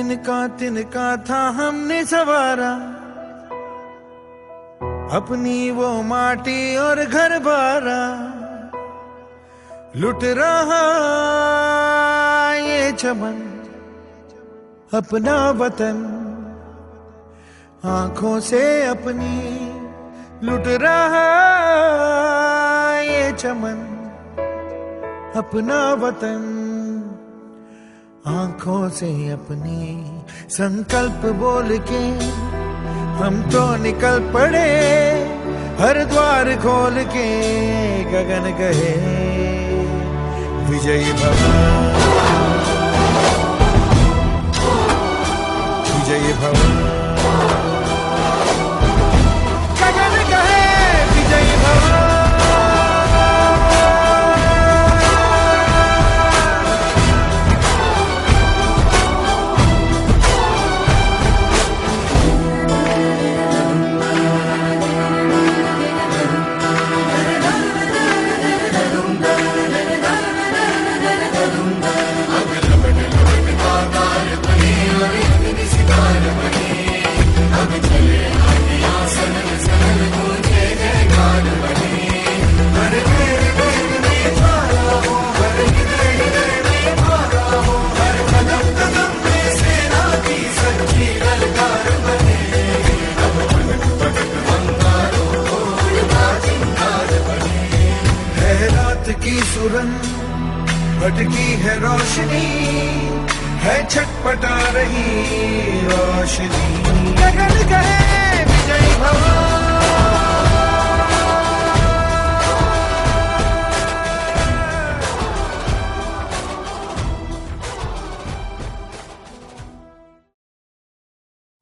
तिनका था हमने सवारा, अपनी वो माटी और घर बारा। लुट रहा ये चमन अपना वतन, आंखों से अपनी लुट रहा ये चमन अपना वतन, आंखों से अपनी। संकल्प बोल के हम तो निकल पड़े, हर द्वार खोल के गगन गए विजयी भव, विजयी भव, गगन गए विजयी भव। की सुरन भटकी है रोशनी, है छटपटा रही रोशनी, गगन गए विजयी भव।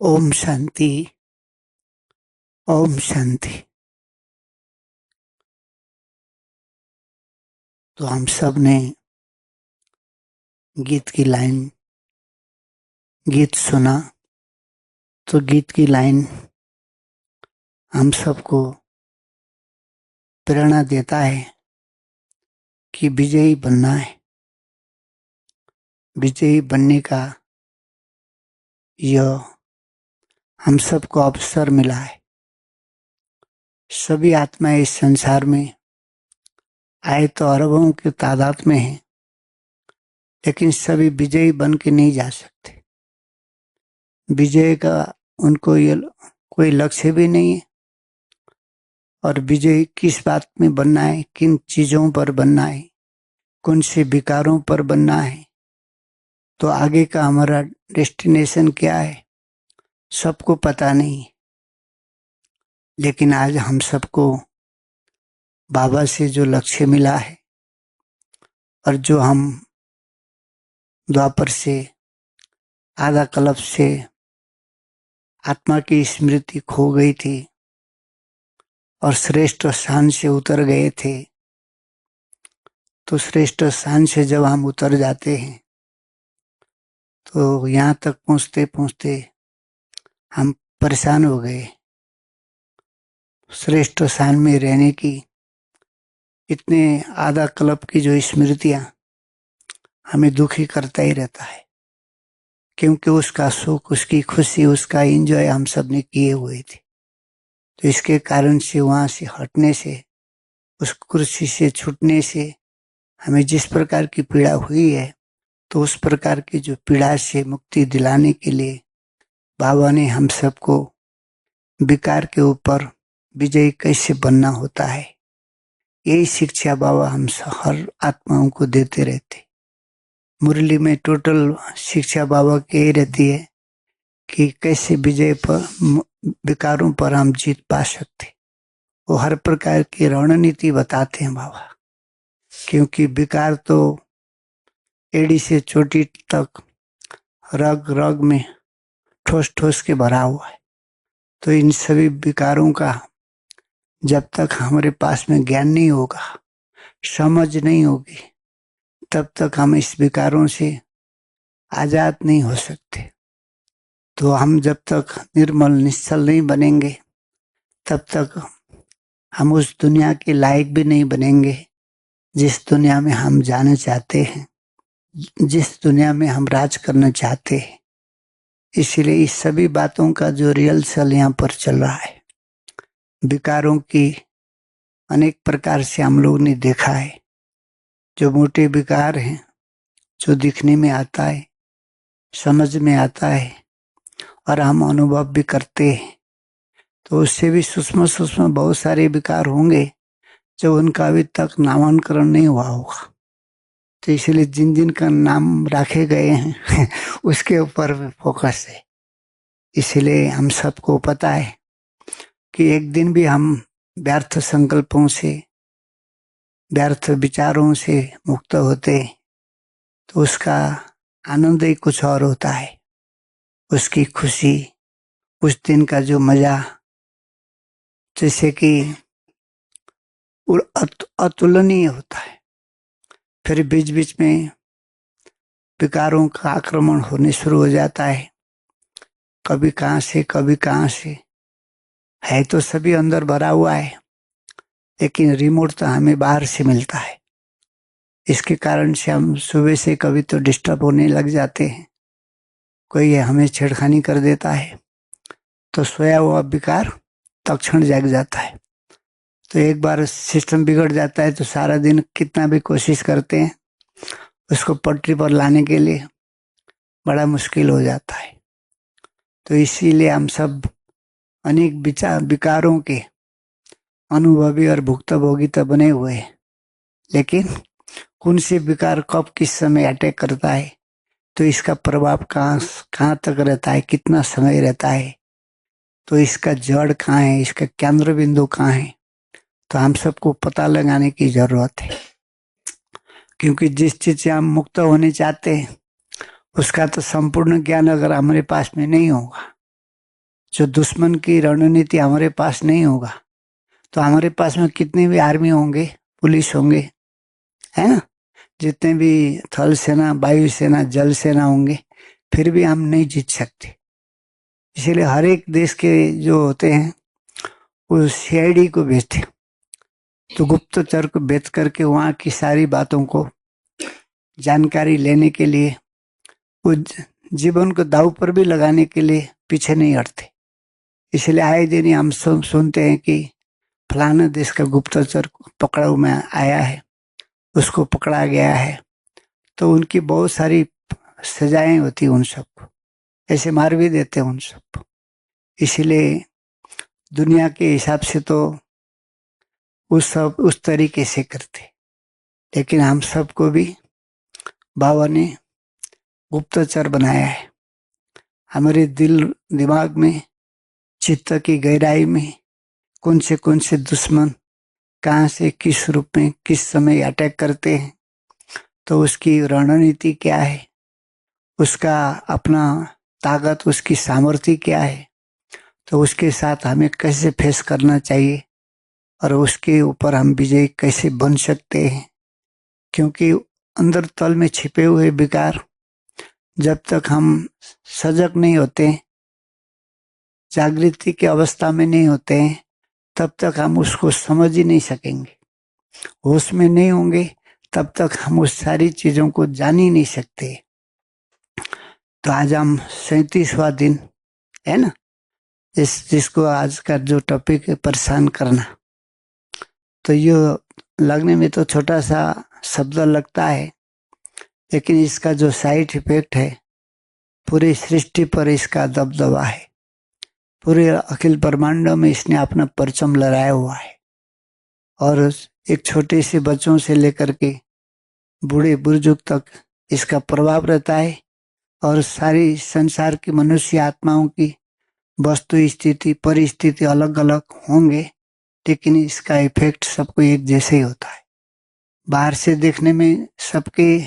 ओम शांति, ओम शांति। तो हम सब ने गीत की लाइन, गीत सुना, तो गीत की लाइन हम सबको प्रेरणा देता है कि विजयी बनना है। विजयी बनने का यह हम सबको अवसर मिला है। सभी आत्माएं इस संसार में आए तो अरबों की तादाद में हैं, लेकिन सभी विजयी बन के नहीं जा सकते। विजय का उनको ये कोई लक्ष्य भी नहीं है, और विजयी किस बात में बनना है, किन चीजों पर बनना है, कौन से विकारों पर बनना है, तो आगे का हमारा डेस्टिनेशन क्या है सबको पता नहीं। लेकिन आज हम सबको बाबा से जो लक्ष्य मिला है, और जो हम द्वापर से आधा कल्प से आत्मा की स्मृति खो गई थी और श्रेष्ठ स्थान से उतर गए थे, तो श्रेष्ठ स्थान से जब हम उतर जाते हैं तो यहाँ तक पहुँचते पहुँचते हम परेशान हो गए। श्रेष्ठ स्थान में रहने की इतने आधा कल्प की जो स्मृतियां हमें दुखी करता ही रहता है, क्योंकि उसका सुख, उसकी खुशी, उसका एंजॉय हम सब ने किए हुए थे। तो इसके कारण से वहां से हटने से, उस कुर्सी से छूटने से हमें जिस प्रकार की पीड़ा हुई है, तो उस प्रकार की जो पीड़ा से मुक्ति दिलाने के लिए बाबा ने हम सबको विकार के ऊपर विजयी कैसे बनना होता है, यही शिक्षा बाबा हम हर आत्माओं को देते रहते। मुरली में टोटल शिक्षा बाबा की यही रहती है कि कैसे विजय पर, विकारों पर हम जीत पा सकते। वो हर प्रकार की रणनीति बताते हैं बाबा, क्योंकि विकार तो एड़ी से चोटी तक रग रग में ठोस ठोस के भरा हुआ है। तो इन सभी विकारों का जब तक हमारे पास में ज्ञान नहीं होगा, समझ नहीं होगी, तब तक हम इस विकारों से आजाद नहीं हो सकते। तो हम जब तक निर्मल निश्चल नहीं बनेंगे, तब तक हम उस दुनिया के लायक भी नहीं बनेंगे जिस दुनिया में हम जाना चाहते हैं, जिस दुनिया में हम राज करना चाहते हैं। इसीलिए इस सभी बातों का जो रिहर्सल यहाँ पर चल रहा है, विकारों की अनेक प्रकार से हम लोग ने देखा है। जो मोटे विकार हैं, जो दिखने में आता है, समझ में आता है और हम अनुभव भी करते हैं, तो उससे भी सूक्ष्म सूक्ष्म बहुत सारे विकार होंगे जो उनका अभी तक नामांकन नहीं हुआ होगा। तो इसलिए जिन जिन का नाम रखे गए हैं उसके ऊपर फोकस है। इसलिए हम सबको पता है कि एक दिन भी हम व्यर्थ संकल्पों से, व्यर्थ विचारों से मुक्त होते तो उसका आनंद ही कुछ और होता है। उसकी खुशी, उस दिन का जो मजा, जैसे कि अतुलनीय होता है। फिर बीच बीच में विकारों का आक्रमण होने शुरू हो जाता है, कभी कहाँ से कभी कहाँ से। है तो सभी अंदर भरा हुआ है, लेकिन रिमोट तो हमें बाहर से मिलता है। इसके कारण से हम सुबह से कभी तो डिस्टर्ब होने लग जाते हैं, कोई हमें छेड़खानी कर देता है तो सोया हुआ विकार तत्क्षण जाग जाता है। तो एक बार सिस्टम बिगड़ जाता है तो सारा दिन कितना भी कोशिश करते हैं उसको पटरी पर लाने के लिए बड़ा मुश्किल हो जाता है। तो इसीलिए हम सब अनेक विकारों के अनुभवी और भुक्तभोगी तो बने हुए हैं, लेकिन कौन से विकार कब किस समय अटैक करता है, तो इसका प्रभाव कहाँ तक रहता है, कितना समय रहता है, तो इसका जड़ कहाँ है, इसका केंद्र बिंदु कहाँ है, तो हम सबको पता लगाने की जरूरत है। क्योंकि जिस चीज से हम मुक्त होने चाहते हैं उसका तो संपूर्ण ज्ञान अगर हमारे पास में नहीं होगा, जो दुश्मन की रणनीति हमारे पास नहीं होगा, तो हमारे पास में कितने भी आर्मी होंगे, पुलिस होंगे, है ना, जितने भी थल सेना, वायु सेना, जल सेना होंगे, फिर भी हम नहीं जीत सकते। इसीलिए हर एक देश के जो होते हैं वो सीआईडी को भेजते, तो गुप्तचर को भेज करके वहाँ की सारी बातों को जानकारी लेने के लिए, वो जीवन को दांव पर भी लगाने के लिए पीछे नहीं हटते। इसलिए आए दिन हम सुनते हैं कि फलाना देश का गुप्तचर पकड़ा में आया है, उसको पकड़ा गया है, तो उनकी बहुत सारी सजाएं होती उन सबको, ऐसे मार भी देते उन सबको। इसलिए दुनिया के हिसाब से तो उस तरीके से करते, लेकिन हम सबको भी बाबा ने गुप्तचर बनाया है। हमारे दिल दिमाग में, चित्त की गहराई में कौन से दुश्मन कहाँ से किस रूप में किस समय अटैक करते हैं, तो उसकी रणनीति क्या है, उसका अपना ताकत, उसकी सामर्थ्य क्या है, तो उसके साथ हमें कैसे फेस करना चाहिए और उसके ऊपर हम विजयी कैसे बन सकते हैं। क्योंकि अंदर तल में छिपे हुए विकार जब तक हम सजग नहीं होते, जागृति की अवस्था में नहीं होते हैं, तब तक हम उसको समझ ही नहीं सकेंगे। होश में नहीं होंगे तब तक हम उस सारी चीजों को जान ही नहीं सकते। तो आज हम 37वां दिन है ना, जिसको आज का जो टॉपिक है परेशान करना, तो ये लगने में तो छोटा सा शब्द लगता है, लेकिन इसका जो साइड इफेक्ट है पूरी सृष्टि पर इसका दबदबा है। पूरे अखिल ब्रह्मांड में इसने अपना परचम लहराया हुआ है, और एक छोटे से बच्चों से लेकर के बूढ़े बुजुर्ग तक इसका प्रभाव रहता है। और सारी संसार की मनुष्य आत्माओं की वस्तु स्थिति परिस्थिति अलग अलग होंगे, लेकिन इसका इफेक्ट सबको एक जैसे ही होता है। बाहर से देखने में सबके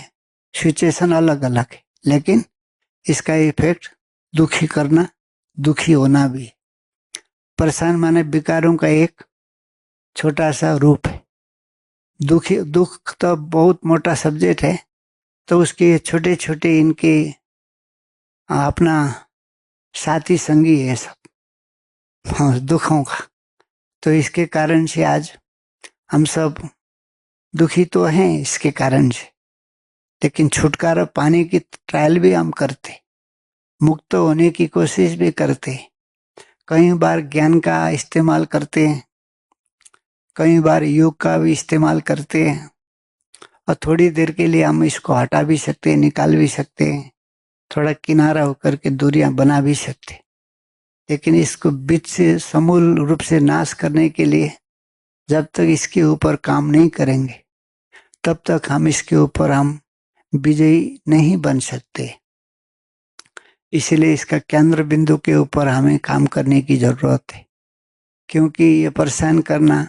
सिचुएशन अलग अलग है, लेकिन इसका इफेक्ट दुखी करना, दुखी होना भी है। परेशान माने विकारों का एक छोटा सा रूप है। दुख तो बहुत मोटा सब्जेक्ट है, तो उसके छोटे छोटे इनके अपना साथी संगी है सब, हाँ, दुखों का। तो इसके कारण से आज हम सब दुखी तो हैं इसके कारण से, लेकिन छुटकारा पाने की ट्रायल भी हम करते। मुक्त होने की कोशिश भी करते हैं। कई बार ज्ञान का इस्तेमाल करते हैं, कई बार योग का भी इस्तेमाल करते हैं, और थोड़ी देर के लिए हम इसको हटा भी सकते हैं, निकाल भी सकते हैं, थोड़ा किनारा होकर के दूरियां बना भी सकते हैं। लेकिन इसको बीच से समूल रूप से नाश करने के लिए जब तक इसके ऊपर काम नहीं करेंगे तब तक हम इसके ऊपर हम विजयी नहीं बन सकते। इसलिए इसका केंद्र बिंदु के ऊपर हमें काम करने की जरूरत है, क्योंकि ये परेशान करना,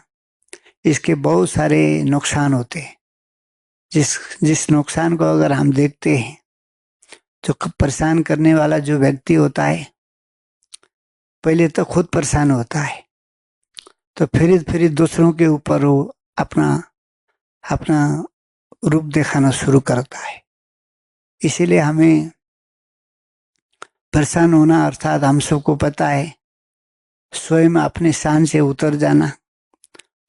इसके बहुत सारे नुकसान होते हैं। जिस नुकसान को अगर हम देखते हैं, जो परेशान करने वाला जो व्यक्ति होता है पहले तो खुद परेशान होता है, तो फिर दूसरों के ऊपर वो अपना अपना रूप दिखाना शुरू करता है। इसीलिए हमें परेशान होना अर्थात हम सबको पता है स्वयं अपने शान से उतर जाना,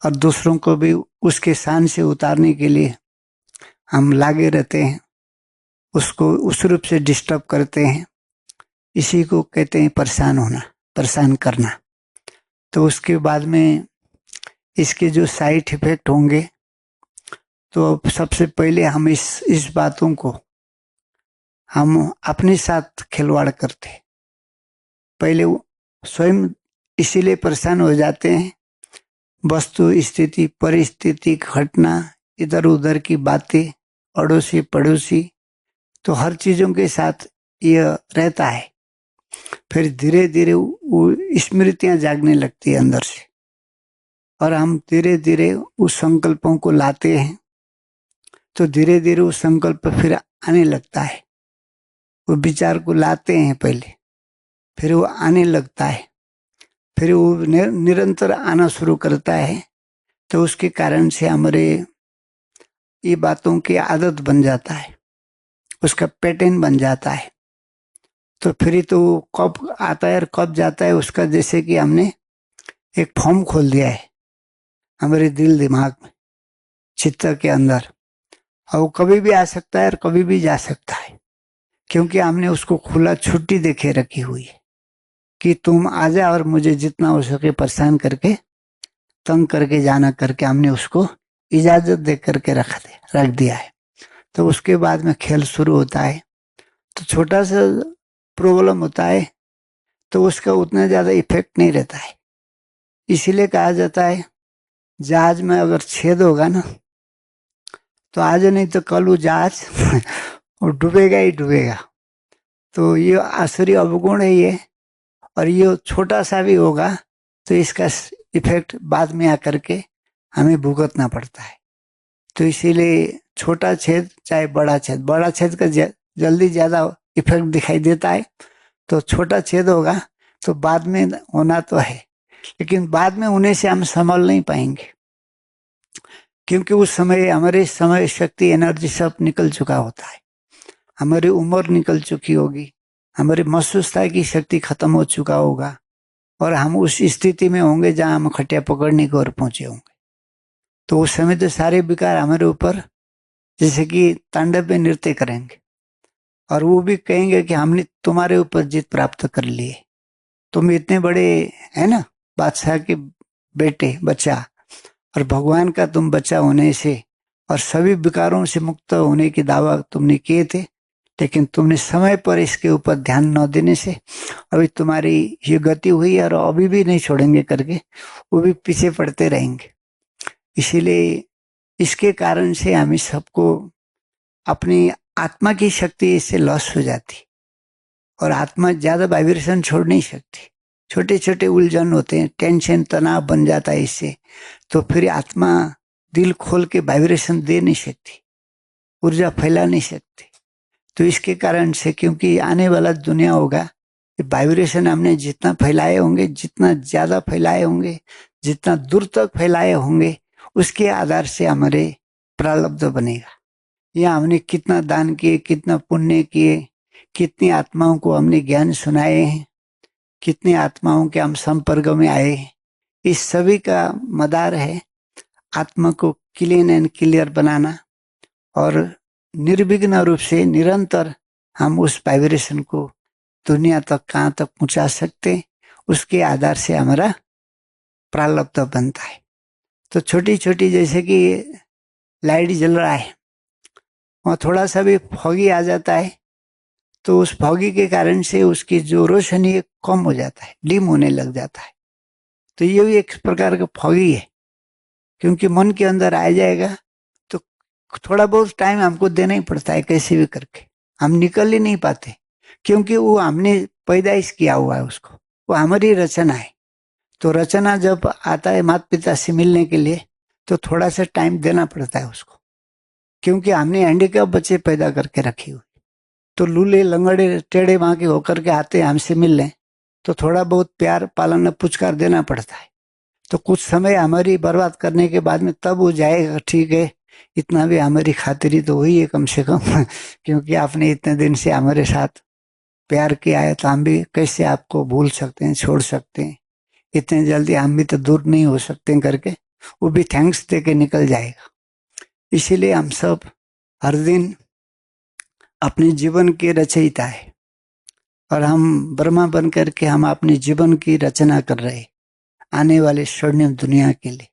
और दूसरों को भी उसके शान से उतारने के लिए हम लागे रहते हैं, उसको उस रूप से डिस्टर्ब करते हैं। इसी को कहते हैं परेशान होना, परेशान करना। तो उसके बाद में इसके जो साइड इफेक्ट होंगे, तो सबसे पहले हम इस बातों को हम अपने साथ खिलवाड़ करते, पहले स्वयं इसीलिए परेशान हो जाते हैं। वस्तु स्थिति परिस्थिति घटना इधर उधर की बातें, अड़ोसी पड़ोसी, तो हर चीजों के साथ यह रहता है। फिर धीरे धीरे वो स्मृतियां जागने लगती है अंदर से, और हम धीरे धीरे उस संकल्पों को लाते हैं। तो धीरे धीरे वो संकल्प फिर आने लगता है। वो विचार को लाते हैं पहले, फिर वो आने लगता है, फिर वो निरंतर आना शुरू करता है। तो उसके कारण से हमारे ये बातों की आदत बन जाता है, उसका पैटर्न बन जाता है। तो फिर तो कब आता है और कब जाता है, उसका जैसे कि हमने एक फॉर्म खोल दिया है हमारे दिल दिमाग में, चित्त के अंदर, और वो कभी भी आ सकता है और कभी भी जा सकता है, क्योंकि हमने उसको खुला छुट्टी देके रखी हुई है कि तुम आ जा और मुझे जितना हो सके परेशान करके तंग करके जाना करके हमने उसको इजाजत दे करके रख दिया है। तो उसके बाद में खेल शुरू होता है। तो छोटा सा प्रॉब्लम होता है तो उसका उतना ज्यादा इफेक्ट नहीं रहता है। इसीलिए कहा जाता है जहाज में अगर छेद होगा ना तो आज नहीं तो कल वो जहाज वो डूबेगा ही डूबेगा। तो ये आसुरी अवगुण है ये, और ये छोटा सा भी होगा तो इसका इफेक्ट बाद में आकर के हमें भुगतना पड़ता है। तो इसीलिए छोटा छेद चाहे बड़ा छेद का जल्दी ज्यादा इफेक्ट दिखाई देता है। तो छोटा छेद होगा तो बाद में होना तो है, लेकिन बाद में होने से हम संभल नहीं पाएंगे, क्योंकि उस समय हमारे समय शक्ति एनर्जी सब निकल चुका होता है, हमारी उम्र निकल चुकी होगी, हमारी महसूसता की शक्ति खत्म हो चुका होगा, और हम उस स्थिति में होंगे जहां हम खटिया पकड़ने की ओर पहुंचे होंगे। तो उस समय तो सारे विकार हमारे ऊपर जैसे कि तांडव में नृत्य करेंगे, और वो भी कहेंगे कि हमने तुम्हारे ऊपर जीत प्राप्त कर ली है, तुम इतने बड़े है ना बादशाह के बेटे बच्चा, और भगवान का तुम बच्चा होने से और सभी विकारों से मुक्त होने की दावा तुमने किए थे, लेकिन तुमने समय पर इसके ऊपर ध्यान न देने से अभी तुम्हारी ये गति हुई और अभी भी नहीं छोड़ेंगे करके वो भी पीछे पड़ते रहेंगे। इसीलिए इसके कारण से हमें सबको अपनी आत्मा की शक्ति इससे लॉस हो जाती, और आत्मा ज्यादा वाइब्रेशन छोड़ नहीं सकती। छोटे छोटे उलझन होते हैं, टेंशन तनाव बन जाता है इससे, तो फिर आत्मा दिल खोल के वाइब्रेशन दे नहीं सकती, ऊर्जा फैला नहीं सकती। तो इसके कारण से क्योंकि आने वाला दुनिया होगा, वाइब्रेशन हमने जितना फैलाए होंगे, जितना ज्यादा फैलाए होंगे, जितना दूर तक फैलाए होंगे, उसके आधार से हमारे प्रारब्ध बनेगा। या हमने कितना दान किए, कितना पुण्य किए, कितनी आत्माओं को हमने ज्ञान सुनाए हैं, कितनी आत्माओं के हम संपर्क में आए हैं, इस सभी का मदार है आत्मा को क्लीन एंड क्लियर बनाना, और निर्विघ्न रूप से निरंतर हम उस वाइब्रेशन को दुनिया तक कहाँ तक पहुंचा सकते हैं, उसके आधार से हमारा प्रारब्ध बनता है। तो छोटी छोटी जैसे कि लाइट जल रहा है, वहाँ थोड़ा सा भी फॉगी आ जाता है तो उस फॉगी के कारण से उसकी जो रोशनी है कम हो जाता है, डिम होने लग जाता है। तो ये भी एक प्रकार का फॉगी है, क्योंकि मन के अंदर आ जाएगा तो थोड़ा बहुत टाइम हमको देना ही पड़ता है, कैसे भी करके हम निकल ही नहीं पाते, क्योंकि वो हमने पैदाइश किया हुआ है उसको, वो हमारी रचना है। तो रचना जब आता है माता पिता से मिलने के लिए तो थोड़ा सा टाइम देना पड़ता है उसको, क्योंकि हमने हैंडीकैप बच्चे पैदा करके रखे हुए। तो लूले लंगड़े टेढ़े वहां के होकर के आते हैं हमसे मिलने, तो थोड़ा बहुत प्यार पालन पुचकार देना पड़ता है। तो कुछ समय हमारी बर्बाद करने के बाद में तब वो जाएगा, ठीक है इतना भी हमारी खातिरी तो हुई है कम से कम क्योंकि आपने इतने दिन से हमारे साथ प्यार किया है, तो हम भी कैसे आपको भूल सकते हैं, छोड़ सकते हैं, इतने जल्दी हम भी तो दूर नहीं हो सकते हैं करके वो भी थैंक्स दे के निकल जाएगा। इसीलिए हम सब हर दिन अपने जीवन के रचयिता है और हम ब्रह्मा बन करके हम अपने जीवन की रचना कर रहे आने वाले स्वर्णिम दुनिया के लिए।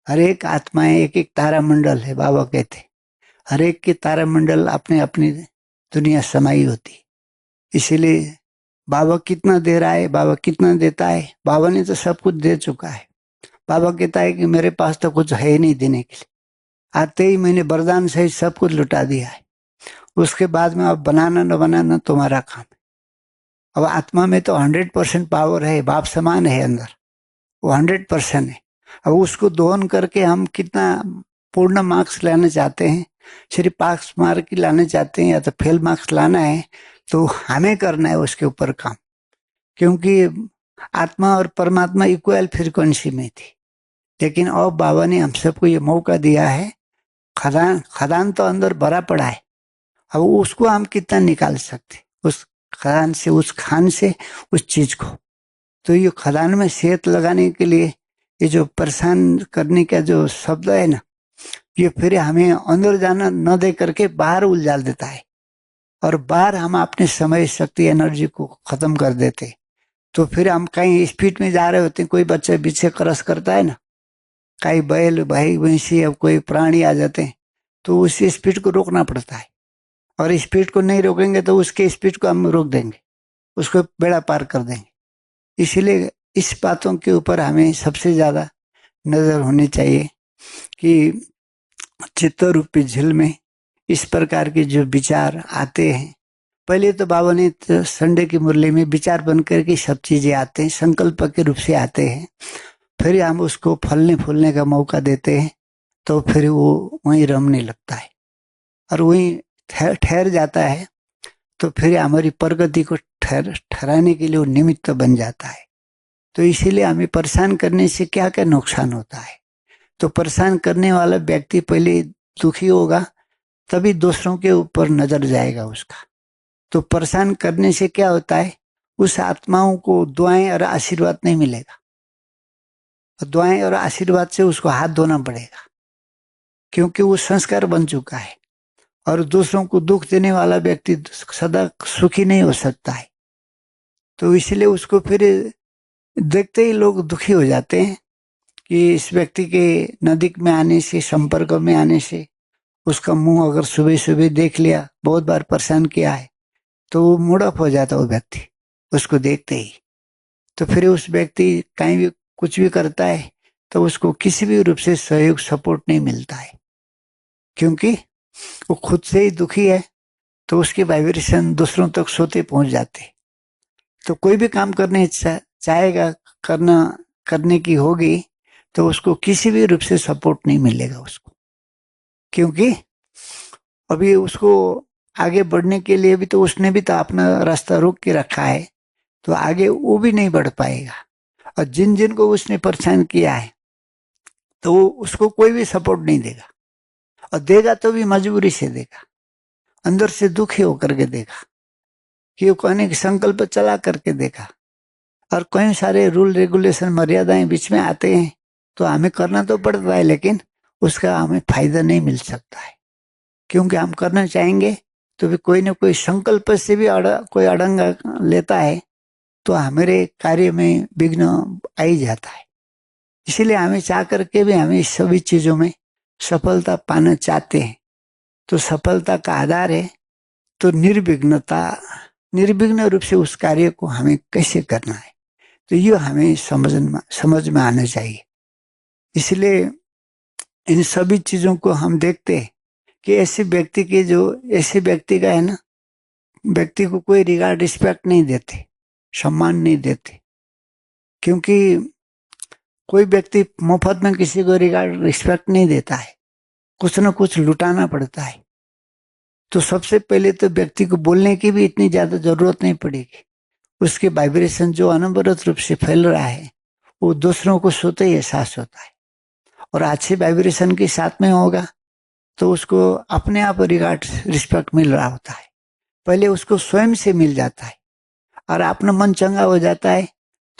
हर एक आत्माएं एक एक तारामंडल है, बाबा कहते हर एक की तारामंडल अपने अपनी दुनिया समाई होती। इसीलिए बाबा कितना दे रहा है, बाबा कितना देता है, बाबा ने तो सब कुछ दे चुका है। बाबा कहता है कि मेरे पास तो कुछ है ही नहीं देने के लिए, आते ही मैंने वरदान सहित सब कुछ लुटा दिया है, उसके बाद में अब बनाना न बनाना तुम्हारा काम है। अब आत्मा में तो 100% पावर है, बाप समान है अंदर, वो 100% है। अब उसको दोहन करके हम कितना पूर्ण मार्क्स लाना चाहते हैं, सिर्फ पास मार्क ही लाना चाहते हैं या तो फेल मार्क्स लाना है, तो हमें करना है उसके ऊपर काम। क्योंकि आत्मा और परमात्मा इक्वल फ्रीक्वेंसी में थी, लेकिन अब बाबा ने हम सबको ये मौका दिया है, खदान खदान तो अंदर भरा पड़ा है, अब उसको हम कितना निकाल सकते उस खदान से, उस खान से उस चीज को। तो ये खदान में सेहत लगाने के लिए ये जो परेशान करने का जो शब्द है ना, ये फिर हमें अंदर जाना न दे करके बाहर उलझाल देता है, और बाहर हम अपने समय शक्ति एनर्जी को खत्म कर देते। तो फिर हम कहीं स्पीड में जा रहे होते हैं, कोई बच्चा पीछे क्रॉस करता है ना, कहीं बैल भाई भैंसी अब कोई प्राणी आ जाते हैं, तो उसी स्पीड को रोकना पड़ता है, और स्पीड को नहीं रोकेंगे तो उसके स्पीड को हम रोक देंगे, उसको बेड़ा पार कर देंगे। इसलिए इस बातों के ऊपर हमें सबसे ज्यादा नजर होनी चाहिए कि चित्त रूपी झील में इस प्रकार के जो विचार आते हैं, पहले तो बाबा ने तो संडे की मुरली में विचार बन करके सब चीजें आते हैं, संकल्प के रूप से आते हैं, फिर हम उसको फलने फूलने का मौका देते हैं, तो फिर वो वहीं रमने लगता है और वहीं ठहर जाता है। तो फिर हमारी प्रगति को ठहराने के लिए वो निमित्त बन जाता है। तो इसीलिए हमें परेशान करने से क्या क्या नुकसान होता है, तो परेशान करने वाला व्यक्ति पहले दुखी होगा, तभी दूसरों के ऊपर नजर जाएगा उसका। तो परेशान करने से क्या होता है, उस आत्माओं को दुआएं और आशीर्वाद नहीं मिलेगा, और दुआएं और आशीर्वाद से उसको हाथ धोना पड़ेगा, क्योंकि वो संस्कार बन चुका है। और दूसरों को दुख देने वाला व्यक्ति सदा सुखी नहीं हो सकता है। तो इसलिए उसको फिर देखते ही लोग दुखी हो जाते हैं कि इस व्यक्ति के नजदीक में आने से, संपर्क में आने से, उसका मुंह अगर सुबह सुबह देख लिया, बहुत बार परेशान किया है, तो वो मूड ऑफ हो जाता है वो व्यक्ति उसको देखते ही। तो फिर उस व्यक्ति कहीं भी कुछ भी करता है तो उसको किसी भी रूप से सहयोग सपोर्ट नहीं मिलता है, क्योंकि वो खुद से ही दुखी है, तो उसके वाइब्रेशन दूसरों तक सोते पहुंच जाते। तो कोई भी काम करने चाहेगा, करने की होगी, तो उसको किसी भी रूप से सपोर्ट नहीं मिलेगा उसको, क्योंकि अभी उसको आगे बढ़ने के लिए भी तो उसने भी तो अपना रास्ता रोक के रखा है, तो आगे वो भी नहीं बढ़ पाएगा। और जिन जिन को उसने परेशान किया है तो उसको कोई भी सपोर्ट नहीं देगा, और देगा तो भी मजबूरी से देगा, अंदर से दुखी होकर के देगा, कि वो कहने की संकल्प चला करके देखा। और कई सारे रूल रेगुलेशन मर्यादाएं बीच में आते हैं, तो हमें करना तो पड़ता है, लेकिन उसका हमें फायदा नहीं मिल सकता है, क्योंकि हम करना चाहेंगे तो भी कोई ना कोई संकल्प से भी कोई अड़ंगा लेता है तो हमारे कार्य में विघ्न आ ही जाता है। इसीलिए हमें चाह करके भी हमें इस सभी चीजों में सफलता पाना चाहते हैं। तो सफलता का आधार है तो निर्विघ्न रूप से उस कार्य को हमें कैसे करना है, तो ये हमें समझ में आना चाहिए। इसलिए इन सभी चीजों को हम देखते हैं कि ऐसे व्यक्ति का है ना, व्यक्ति को कोई रिगार्ड रिस्पेक्ट नहीं देते, सम्मान नहीं देते, क्योंकि कोई व्यक्ति मुफ्त में किसी को रिगार्ड रिस्पेक्ट नहीं देता है, कुछ न कुछ लुटाना पड़ता है। तो सबसे पहले तो व्यक्ति को बोलने की भी इतनी ज्यादा जरूरत नहीं पड़ेगी, उसके वाइब्रेशन जो अनवरत रूप से फैल रहा है वो दूसरों को स्वतः ही एहसास होता है, और अच्छे वाइब्रेशन के साथ में होगा तो उसको अपने आप रिगार्ड रिस्पेक्ट मिल रहा होता है। पहले उसको स्वयं से मिल जाता है और अपना मन चंगा हो जाता है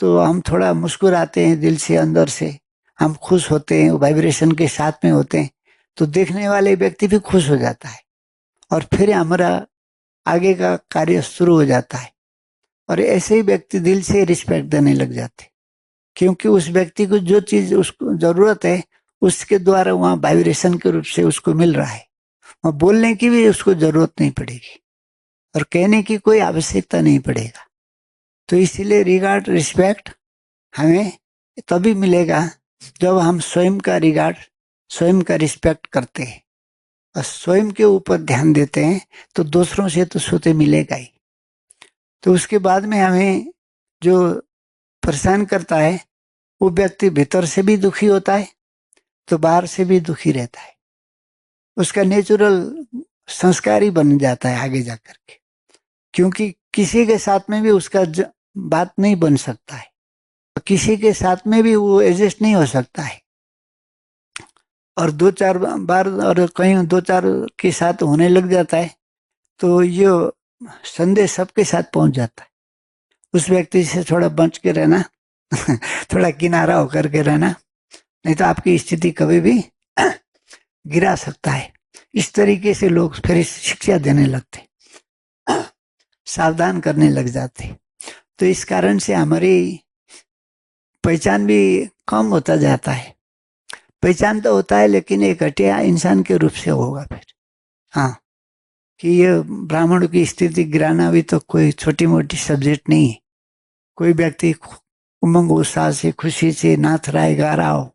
तो हम थोड़ा मुस्कुराते हैं, दिल से अंदर से हम खुश होते हैं, वाइब्रेशन के साथ में होते हैं, तो देखने वाले व्यक्ति भी खुश हो जाता है और फिर हमारा आगे का कार्य शुरू हो जाता है। और ऐसे ही व्यक्ति दिल से रिस्पेक्ट देने लग जाते, क्योंकि उस व्यक्ति को जो चीज उसको जरूरत है उसके द्वारा वहाँ वाइब्रेशन के रूप से उसको मिल रहा है। वहाँ बोलने की भी उसको जरूरत नहीं पड़ेगी और कहने की कोई आवश्यकता नहीं पड़ेगा। तो इसीलिए रिगार्ड रिस्पेक्ट हमें तभी मिलेगा जब हम स्वयं का रिगार्ड, स्वयं का रिस्पेक्ट करते हैं और स्वयं के ऊपर ध्यान देते हैं तो दूसरों से तो स्वतः मिलेगा ही। तो उसके बाद में हमें जो परेशान करता है वो व्यक्ति भीतर से भी दुखी होता है तो बाहर से भी दुखी रहता है, उसका नेचुरल संस्कार ही बन जाता है आगे जाकर के, क्योंकि किसी के साथ में भी उसका बात नहीं बन सकता है, किसी के साथ में भी वो एडजस्ट नहीं हो सकता है। और 2-4 बार और कहीं 2-4 के साथ होने लग जाता है तो ये संदेश सबके साथ पहुंच जाता है। उस व्यक्ति से थोड़ा बच के रहना थोड़ा किनारा होकर के रहना, नहीं तो आपकी स्थिति कभी भी गिरा सकता है। इस तरीके से लोग फिर शिक्षा देने लगते, सावधान करने लग जाते। तो इस कारण से हमारी पहचान भी कम होता जाता है। पहचान तो होता है लेकिन एक घटिया इंसान के रूप से होगा फिर। हाँ, कि ये ब्राह्मण की स्थिति गिराना भी तो कोई छोटी मोटी सब्जेक्ट नहीं है। कोई व्यक्ति उमंग उत्साह से खुशी से नाथ राय गा रहा हो,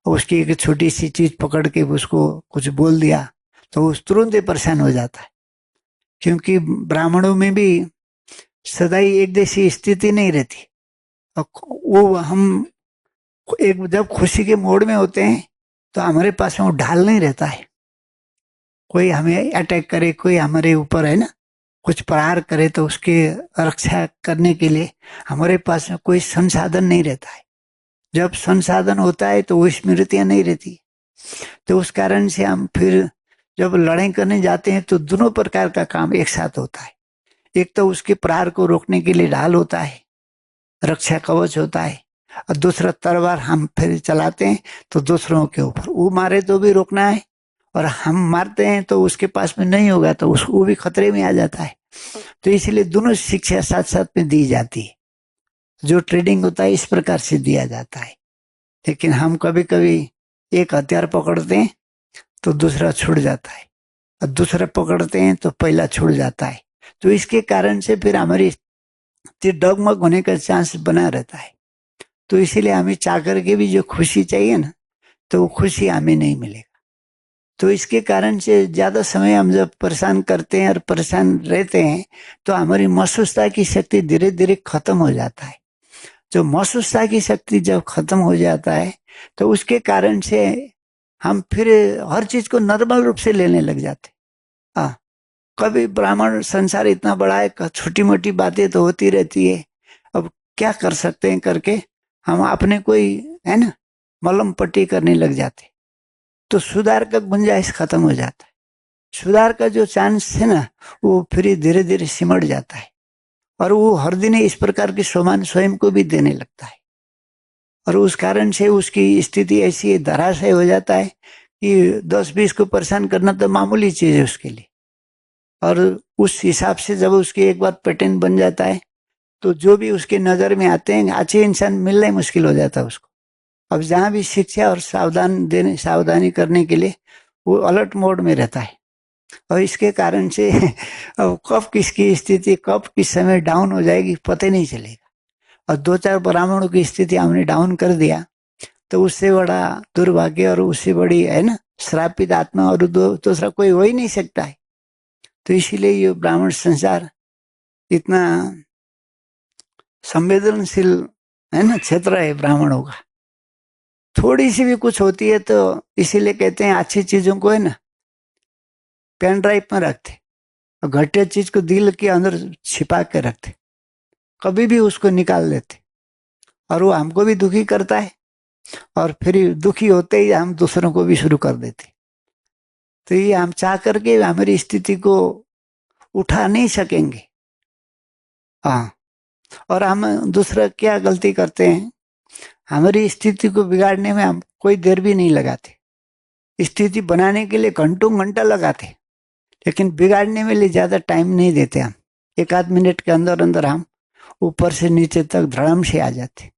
उसकी एक छोटी सी चीज पकड़ के उसको कुछ बोल दिया तो उस तुरंत ही परेशान हो जाता है, क्योंकि ब्राह्मणों में भी सदाई एक जैसी स्थिति नहीं रहती। वो हम एक जब खुशी के मोड में होते हैं तो हमारे पास में वो ढाल नहीं रहता है। कोई हमें अटैक करे, कोई हमारे ऊपर है ना कुछ प्रहार करे तो उसके रक्षा करने के लिए हमारे पास में कोई संसाधन नहीं रहता है। जब संसाधन होता है तो वो स्मृतियां नहीं रहती, तो उस कारण से हम फिर जब लड़ाई करने जाते हैं तो दोनों प्रकार का काम एक साथ होता है। एक तो उसके प्रहार को रोकने के लिए ढाल होता है, रक्षा कवच होता है, और दूसरा तलवार हम फिर चलाते हैं तो दूसरों के ऊपर वो मारे तो भी रोकना है, और हम मारते हैं तो उसके पास में नहीं होगा तो उसको भी खतरे में आ जाता है। तो इसलिए दोनों शिक्षा साथ साथ में दी जाती है। जो ट्रेडिंग होता है इस प्रकार से दिया जाता है, लेकिन हम कभी कभी एक हथियार पकड़ते हैं तो दूसरा छूट जाता है, और दूसरा पकड़ते हैं तो पहला छूट जाता है। तो इसके कारण से फिर हमारी डगमग होने का चांस बना रहता है। तो इसीलिए हमें चाह करके भी जो खुशी चाहिए ना तो वो खुशी हमें नहीं मिलेगा। तो इसके कारण से ज्यादा समय हम जब परेशान करते हैं और परेशान रहते हैं तो हमारी महसूसता की शक्ति धीरे धीरे खत्म हो जाता है। जो महसूसता की शक्ति जब खत्म हो जाता है तो उसके कारण से हम फिर हर चीज को नॉर्मल रूप से लेने लग जाते। हाँ, कभी ब्राह्मण संसार इतना बड़ा है, छोटी मोटी बातें तो होती रहती है, अब क्या कर सकते हैं करके हम अपने कोई है ना मलम पट्टी करने लग जाते, तो सुधार का गुंजाइश खत्म हो जाता है। सुधार का जो चांस है ना वो फिर धीरे धीरे सिमट जाता है, और वो हर दिन इस प्रकार की सम्मान स्वयं को भी देने लगता है, और उस कारण से उसकी स्थिति ऐसी धराशय हो जाता है कि 10-20 को परेशान करना तो मामूली चीज है उसके लिए। और उस हिसाब से जब उसके एक बार पैटर्न बन जाता है तो जो भी उसके नजर में आते हैं अच्छे इंसान मिलना ही मुश्किल हो जाता है उसको। अब जहाँ भी शिक्षा और सावधानी करने के लिए वो अलर्ट मोड में रहता है, और इसके कारण से अब कब किसकी स्थिति कब किस समय डाउन हो जाएगी पता नहीं चलेगा। और दो चार ब्राह्मणों की स्थिति हमने डाउन कर दिया तो उससे बड़ा दुर्भाग्य और उससे बड़ी है ना श्रापित आत्मा और दूसरा कोई हो ही नहीं सकता है। तो इसीलिए ये ब्राह्मण संसार इतना संवेदनशील है ना क्षेत्र है ब्राह्मणों का। थोड़ी सी भी कुछ होती है तो इसीलिए कहते हैं अच्छी चीजों को है ना पेन ड्राइव में रखते और घटिया चीज को दिल के अंदर छिपा के रखते, कभी भी उसको निकाल देते और वो हमको भी दुखी करता है और फिर दुखी होते ही हम दूसरों को भी शुरू कर देते। तो ये हम चाह करके हमारी स्थिति को उठा नहीं सकेंगे। हाँ, और हम दूसरा क्या गलती करते हैं, हमारी स्थिति को बिगाड़ने में हम कोई देर भी नहीं लगाते। स्थिति बनाने के लिए घंटों घंटा लगाते, लेकिन बिगाड़ने में लिए ज्यादा टाइम नहीं देते हम। एक आध मिनट के अंदर अंदर हम ऊपर से नीचे तक धड़म से आ जाते।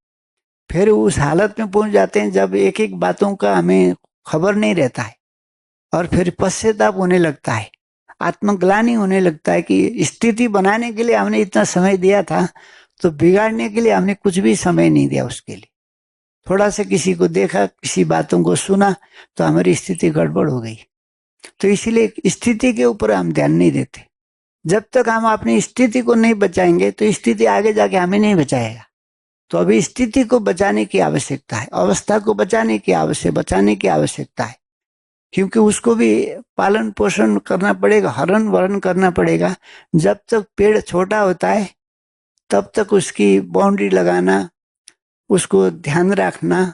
फिर उस हालत में पहुंच जाते हैं जब एक एक बातों का हमें खबर नहीं रहता है और फिर पश्चाताप होने लगता है, आत्मग्लानि होने लगता है कि स्थिति बनाने के लिए हमने इतना समय दिया था तो बिगाड़ने के लिए हमने कुछ भी समय नहीं दिया उसके लिए। थोड़ा सा किसी को देखा, किसी बातों को सुना तो हमारी स्थिति गड़बड़ हो गई। तो इसीलिए स्थिति के ऊपर हम ध्यान नहीं देते। जब तक हम अपनी स्थिति को नहीं बचाएंगे तो स्थिति आगे जाके हमें नहीं बचाएगा। तो अभी स्थिति को बचाने की आवश्यकता है, अवस्था को बचाने की आवश्यकता है, क्योंकि उसको भी पालन पोषण करना पड़ेगा, हरण वरण करना पड़ेगा। जब तक पेड़ छोटा होता है तब तक उसकी बाउंड्री लगाना, उसको ध्यान रखना,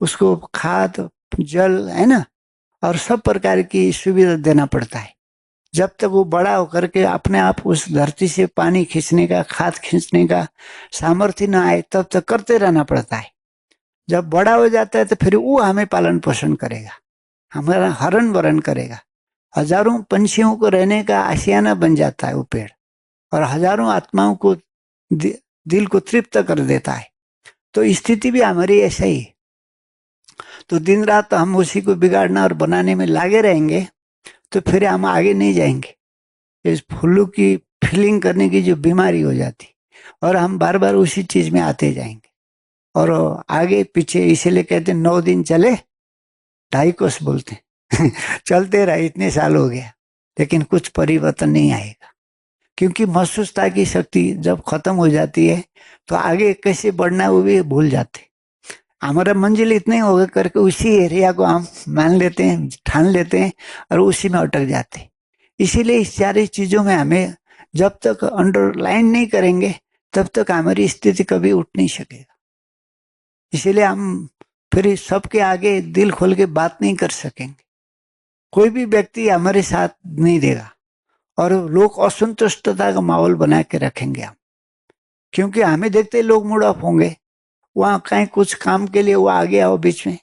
उसको खाद जल है ना और सब प्रकार की सुविधा देना पड़ता है। जब तक वो बड़ा होकर के अपने आप उस धरती से पानी खींचने का, खाद खींचने का सामर्थ्य न आए तब तक करते रहना पड़ता है। जब बड़ा हो जाता है तो फिर वो हमें पालन पोषण करेगा, हमारा हरण वरण करेगा। हजारों पंछियों को रहने का आशियाना बन जाता है वो पेड़, और हजारों आत्माओं को दिल को तृप्त कर देता है। तो स्थिति भी हमारी ऐसा ही। तो दिन रात हम उसी को बिगाड़ना और बनाने में लगे रहेंगे तो फिर हम आगे नहीं जाएंगे। इस फूलों की फीलिंग करने की जो बीमारी हो जाती और हम बार बार उसी चीज में आते जाएंगे और आगे पीछे। इसीलिए कहते 9 दिन चले 2.5 कोस बोलते चलते रहे, इतने साल हो गया लेकिन कुछ परिवर्तन नहीं आएगा, क्योंकि महसूसता की शक्ति जब खत्म हो जाती है तो आगे कैसे बढ़ना वो भी भूल जाते। हमारा मंजिल इतने हो गए करके उसी एरिया को हम मान लेते हैं, ठान लेते हैं और उसी में अटक जाते हैं। इसीलिए इस सारी चीजों में हमें जब तक अंडरलाइन नहीं करेंगे तब तक हमारी स्थिति कभी उठ नहीं सकेगा। इसीलिए हम फिर सबके आगे दिल खोल के बात नहीं कर सकेंगे। कोई भी व्यक्ति हमारे साथ नहीं देगा और लोग असंतुष्टता का माहौल बना के रखेंगे हम, क्योंकि हमें देखते ही लोग मूड ऑफ होंगे। वहां कहीं कुछ काम के लिए वो आ गया हो बीच में,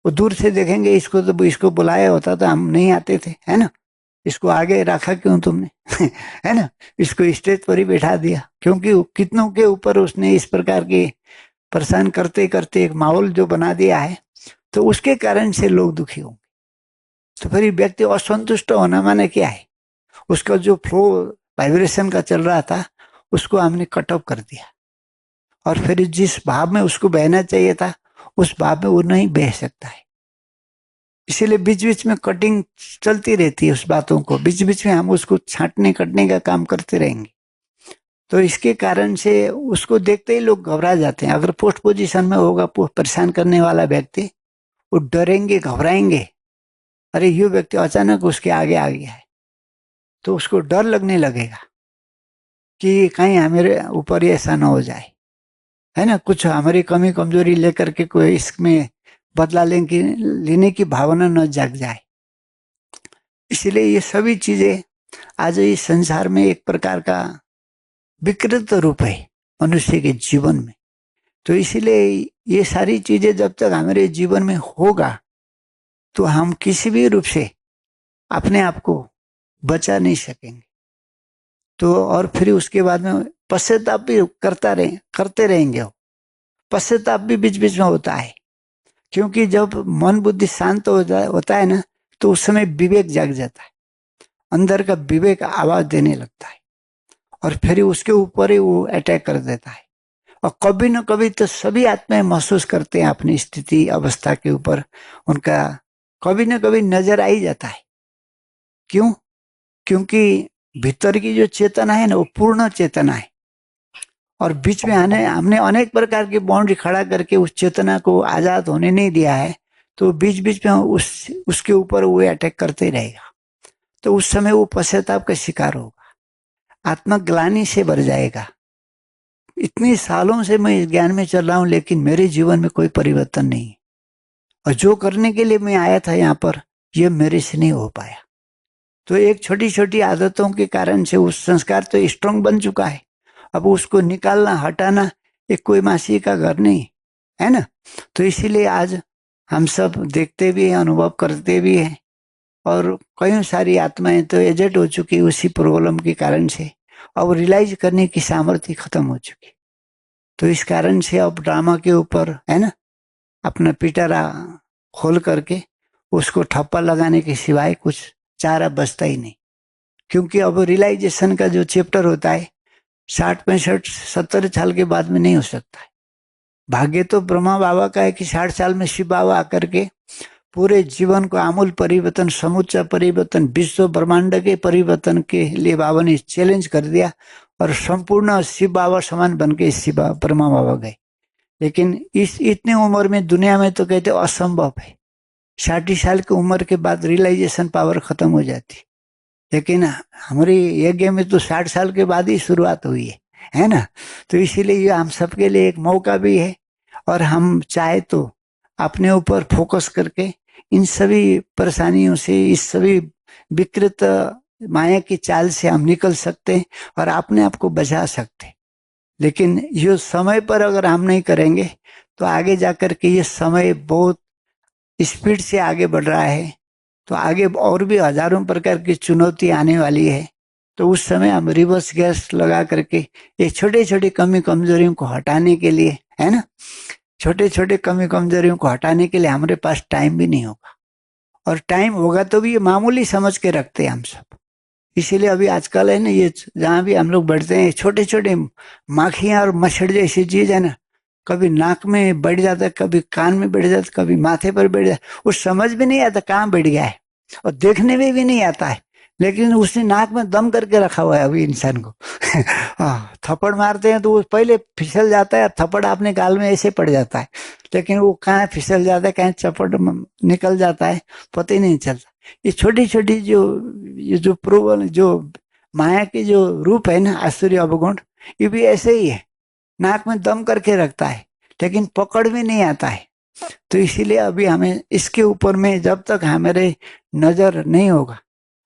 वो दूर से देखेंगे इसको बुलाया होता तो हम नहीं आते थे, है ना, इसको आगे रखा क्यों तुमने है ना, इसको स्टेज पर ही बैठा दिया, क्योंकि कितनों के ऊपर उसने इस प्रकार के परेशान करते करते एक माहौल जो बना दिया है, तो उसके कारण से लोग दुखी होंगे। तो फिर व्यक्ति असंतुष्ट होना माने क्या है, उसका जो फ्लो वाइब्रेशन का चल रहा था उसको हमने कट ऑफ कर दिया और फिर जिस भाव में उसको बहना चाहिए था उस भाव में वो नहीं बह सकता है। इसीलिए बीच बीच में कटिंग चलती रहती है उस बातों को, बीच बीच में हम उसको छांटने कटने का काम करते रहेंगे। तो इसके कारण से उसको देखते ही लोग घबरा जाते हैं। अगर पोस्ट पोजीशन में होगा परेशान करने वाला व्यक्ति, वो डरेंगे, घबराएंगे, अरे ये व्यक्ति अचानक उसके आगे आ गया है, तो उसको डर लगने लगेगा कि कहीं हमारे ऊपर ऐसा ना हो जाए, है ना, कुछ हमारी कमी कमजोरी लेकर के कोई इसमें बदला लेने की भावना न जाग जाए। इसलिए ये सभी चीजें आज इस संसार में एक प्रकार का विकृत रूप है मनुष्य के जीवन में। तो इसीलिए ये सारी चीजें जब तक हमारे जीवन में होगा तो हम किसी भी रूप से अपने आप को बचा नहीं सकेंगे। तो और फिर उसके बाद में पश्चाताप भी करते रहेंगे। वो पश्चाताप भी बीच बीच में होता है, क्योंकि जब मन बुद्धि शांत होता है ना, तो उस समय विवेक जाग जाता है, अंदर का विवेक आवाज देने लगता है, और फिर उसके ऊपर ही वो अटैक कर देता है। और कभी न कभी तो सभी आत्माएं महसूस करते हैं अपनी स्थिति अवस्था के ऊपर, उनका कभी न कभी नजर आ ही जाता है। क्यों? क्योंकि भीतर की जो चेतना है ना, वो पूर्ण चेतना है, और बीच में हमने अनेक प्रकार की बाउंड्री खड़ा करके उस चेतना को आजाद होने नहीं दिया है। तो बीच बीच में उसके ऊपर वो अटैक करते रहेगा। तो उस समय वो पश्चाताप का शिकार होगा, आत्मग्लानि से भर जाएगा। इतने सालों से मैं इस ज्ञान में चल रहा हूं, लेकिन मेरे जीवन में कोई परिवर्तन नहीं है, और जो करने के लिए मैं आया था यहाँ पर, ये मेरे से नहीं हो पाया। तो एक छोटी छोटी आदतों के कारण से उस संस्कार तो स्ट्रांग बन चुका है, अब उसको निकालना हटाना एक कोई मासी का घर नहीं है ना। तो इसीलिए आज हम सब देखते भी हैं, अनुभव करते भी हैं, और कई सारी आत्माएं तो एजेड हो चुकी उसी प्रॉब्लम के कारण से, अब रियलाइज करने की सामर्थ्य खत्म हो चुकी। तो इस कारण से अब ड्रामा के ऊपर है ना अपना पिटारा खोल करके उसको ठप्पा लगाने के सिवाय कुछ चारा बचता ही नहीं। क्योंकि अब रियलाइजेशन का जो चैप्टर होता है 60-65-70 साल के बाद में नहीं हो सकता है। भाग्य तो ब्रह्मा बाबा का है कि 60 साल में शिव बाबा आकर के पूरे जीवन को आमूल परिवर्तन, समूचा परिवर्तन, विश्व ब्रह्मांड के परिवर्तन के लिए बाबा ने चैलेंज कर दिया, और संपूर्ण शिव बाबा समान बन के शिव ब्रह्मा बाबा गए। लेकिन इस इतनी उम्र में दुनिया में तो कहते असंभव है, 60 साल की उम्र के बाद रियलाइजेशन पावर खत्म हो जाती। लेकिन हमारी यज्ञ में तो 60 साल के बाद ही शुरुआत हुई है ना। तो इसीलिए ये हम सबके लिए एक मौका भी है, और हम चाहे तो अपने ऊपर फोकस करके इन सभी परेशानियों से, इस सभी विकृत माया की चाल से हम निकल सकते हैं और अपने आप को बचा सकते हैं। लेकिन ये समय पर अगर हम नहीं करेंगे तो आगे जाकर के ये समय बहुत स्पीड से आगे बढ़ रहा है, तो आगे और भी हजारों प्रकार की चुनौती आने वाली है। तो उस समय हम रिवर्स गैस लगा करके ये छोटे छोटे कमी कमजोरियों को हटाने के लिए, है ना, छोटे छोटे कमी कमजोरियों को हटाने के लिए हमारे पास टाइम भी नहीं होगा, और टाइम होगा तो भी ये मामूली समझ के रखते हैं हम सब। इसीलिए अभी आजकल है ना, ये जहाँ भी हम लोग बैठते हैं, छोटे छोटे माखियां और मच्छर जैसी चीज है ना, कभी नाक में बैठ जाता है, कभी कान में बैठ जाता है, कभी माथे पर बैठ जाता है, उस समझ भी नहीं आता कहाँ बैठ गया है, और देखने में भी नहीं आता है, लेकिन उसने नाक में दम करके रखा हुआ है अभी इंसान को। हाँ, थप्पड़ मारते हैं तो वो पहले फिसल जाता है, थप्पड़ अपने गाल में ऐसे पड़ जाता है, लेकिन वो कहाँ फिसल जाता है, कहाँ चपट निकल जाता है, पता ही नहीं चलता। ये छोटी छोटी ये जो प्रॉब्लम, जो माया के जो रूप है ना, आसुरी अवगुण, ये भी ऐसे ही है, नाक में दम करके रखता है, लेकिन पकड़ में नहीं आता है। तो इसीलिए अभी हमें इसके ऊपर में जब तक हमारे नजर नहीं होगा,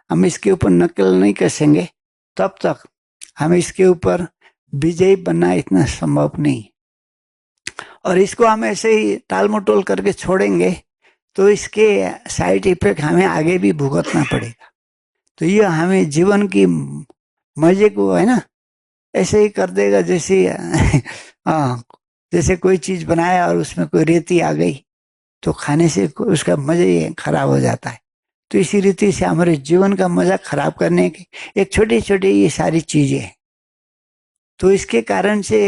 हम इसके ऊपर नकल नहीं कसेंगे, तब तक हम इसके ऊपर विजयी बनना इतना संभव नहीं। और इसको हम ऐसे ही टाल मटोल करके छोड़ेंगे तो इसके साइड इफेक्ट हमें आगे भी भुगतना पड़ेगा। तो ये हमें जीवन की मजे को है ना ऐसे ही कर देगा, जैसे जैसे कोई चीज बनाया और उसमें कोई रेती आ गई तो खाने से उसका मजा ही खराब हो जाता है। तो इसी रीति से हमारे जीवन का मजा खराब करने की एक छोटी छोटी ये सारी चीजें हैं। तो इसके कारण से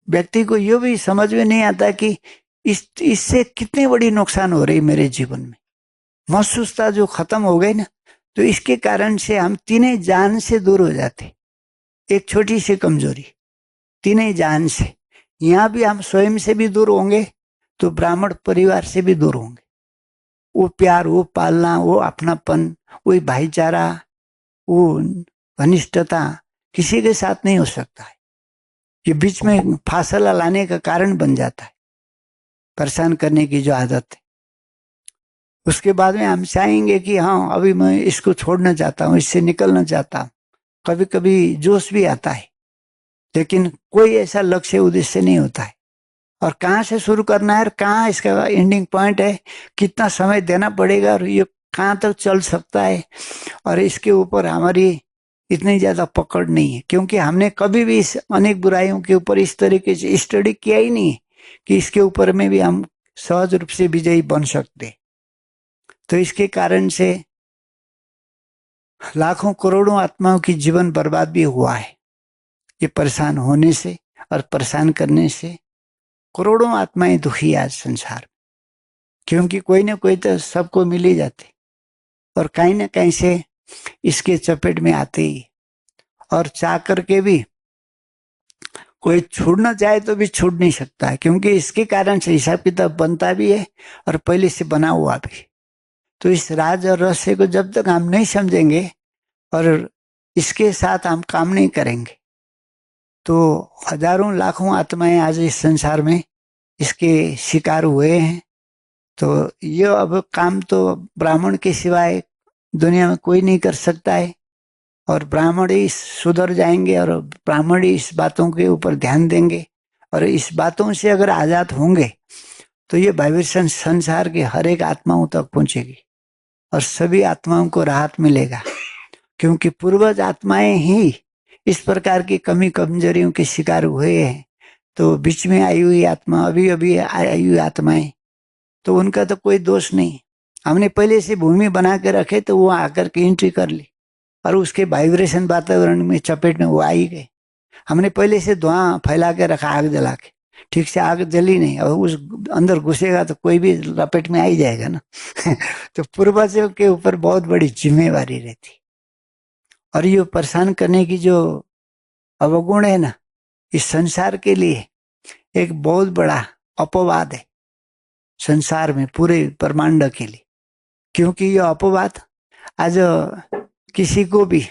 व्यक्ति को ये भी समझ में नहीं आता कि इससे कितनी बड़ी नुकसान हो रही मेरे जीवन में। महसूसता जो खत्म हो गई ना, तो इसके कारण से हम तीनों जान से दूर हो जाते। एक छोटी सी कमजोरी, तीनों जान से, यहाँ भी हम स्वयं से भी दूर होंगे तो ब्राह्मण परिवार से भी दूर होंगे। वो प्यार, वो पालना, वो अपनापन, वो भाईचारा, वो घनिष्ठता किसी के साथ नहीं हो सकता है। ये बीच में फासला लाने का कारण बन जाता है, परेशान करने की जो आदत है। उसके बाद में हम चाहेंगे कि हाँ अभी मैं इसको छोड़ना चाहता हूँ, इससे निकलना चाहता हूँ। कभी कभी जोश भी आता है, लेकिन कोई ऐसा लक्ष्य उद्देश्य नहीं होता है। और कहाँ से शुरू करना है और कहाँ इसका एंडिंग पॉइंट है, कितना समय देना पड़ेगा, और ये कहाँ तक चल सकता है, और इसके ऊपर हमारी इतनी ज्यादा पकड़ नहीं है, क्योंकि हमने कभी भी इस अनेक बुराइयों के ऊपर इस तरीके से स्टडी किया ही नहीं है कि इसके ऊपर में भी हम सहज रूप से विजयी बन सकते। तो इसके कारण से लाखों करोड़ों आत्माओं की जीवन बर्बाद भी हुआ है, ये परेशान होने से और परेशान करने से। करोड़ों आत्माएं दुखी आज संसार में, क्योंकि कोई ना कोई तो सबको मिल ही जाते, और कहीं ना कहीं से इसके चपेट में आते ही, और चाह करके भी कोई छूटना चाहे तो भी छूट नहीं सकता है, क्योंकि इसके कारण से हिसाब किताब बनता भी है और पहले से बना हुआ भी। तो इस राज और रहस्य को जब तक हम नहीं समझेंगे और इसके साथ हम काम नहीं करेंगे, तो हजारों लाखों आत्माएं आज इस संसार में इसके शिकार हुए हैं। तो ये अब काम तो ब्राह्मण के सिवाय दुनिया में कोई नहीं कर सकता है, और ब्राह्मण ही सुधर जाएंगे और ब्राह्मण ही इस बातों के ऊपर ध्यान देंगे, और इस बातों से अगर आजाद होंगे तो ये वाइब्रेशन संसार के हर एक आत्माओं तक पहुंचेगी और सभी आत्माओं को राहत मिलेगा, क्योंकि पूर्वज आत्माएं ही इस प्रकार की कमी कमजोरियों के शिकार हुए हैं। तो बीच में आई हुई आत्मा, अभी अभी आई हुई आत्माएं, तो उनका तो कोई दोष नहीं। हमने पहले से भूमि बना के रखे तो वो आकर के एंट्री कर ली और उसके वाइब्रेशन वातावरण में चपेट में वो आ ही गए। हमने पहले से धुआं फैला के रखा, आग जला के, ठीक से आग जली नहीं, और उस अंदर घुसेगा तो कोई भी लपेट में आ ही जाएगा ना। तो पूर्वजों के ऊपर बहुत बड़ी जिम्मेवारी रहती, और ये परेशान करने की जो अवगुण है ना, इस संसार के लिए एक बहुत बड़ा अपवाद है संसार में, पूरे ब्रह्मांड के लिए। क्योंकि ये अपवाद आज किसी को भी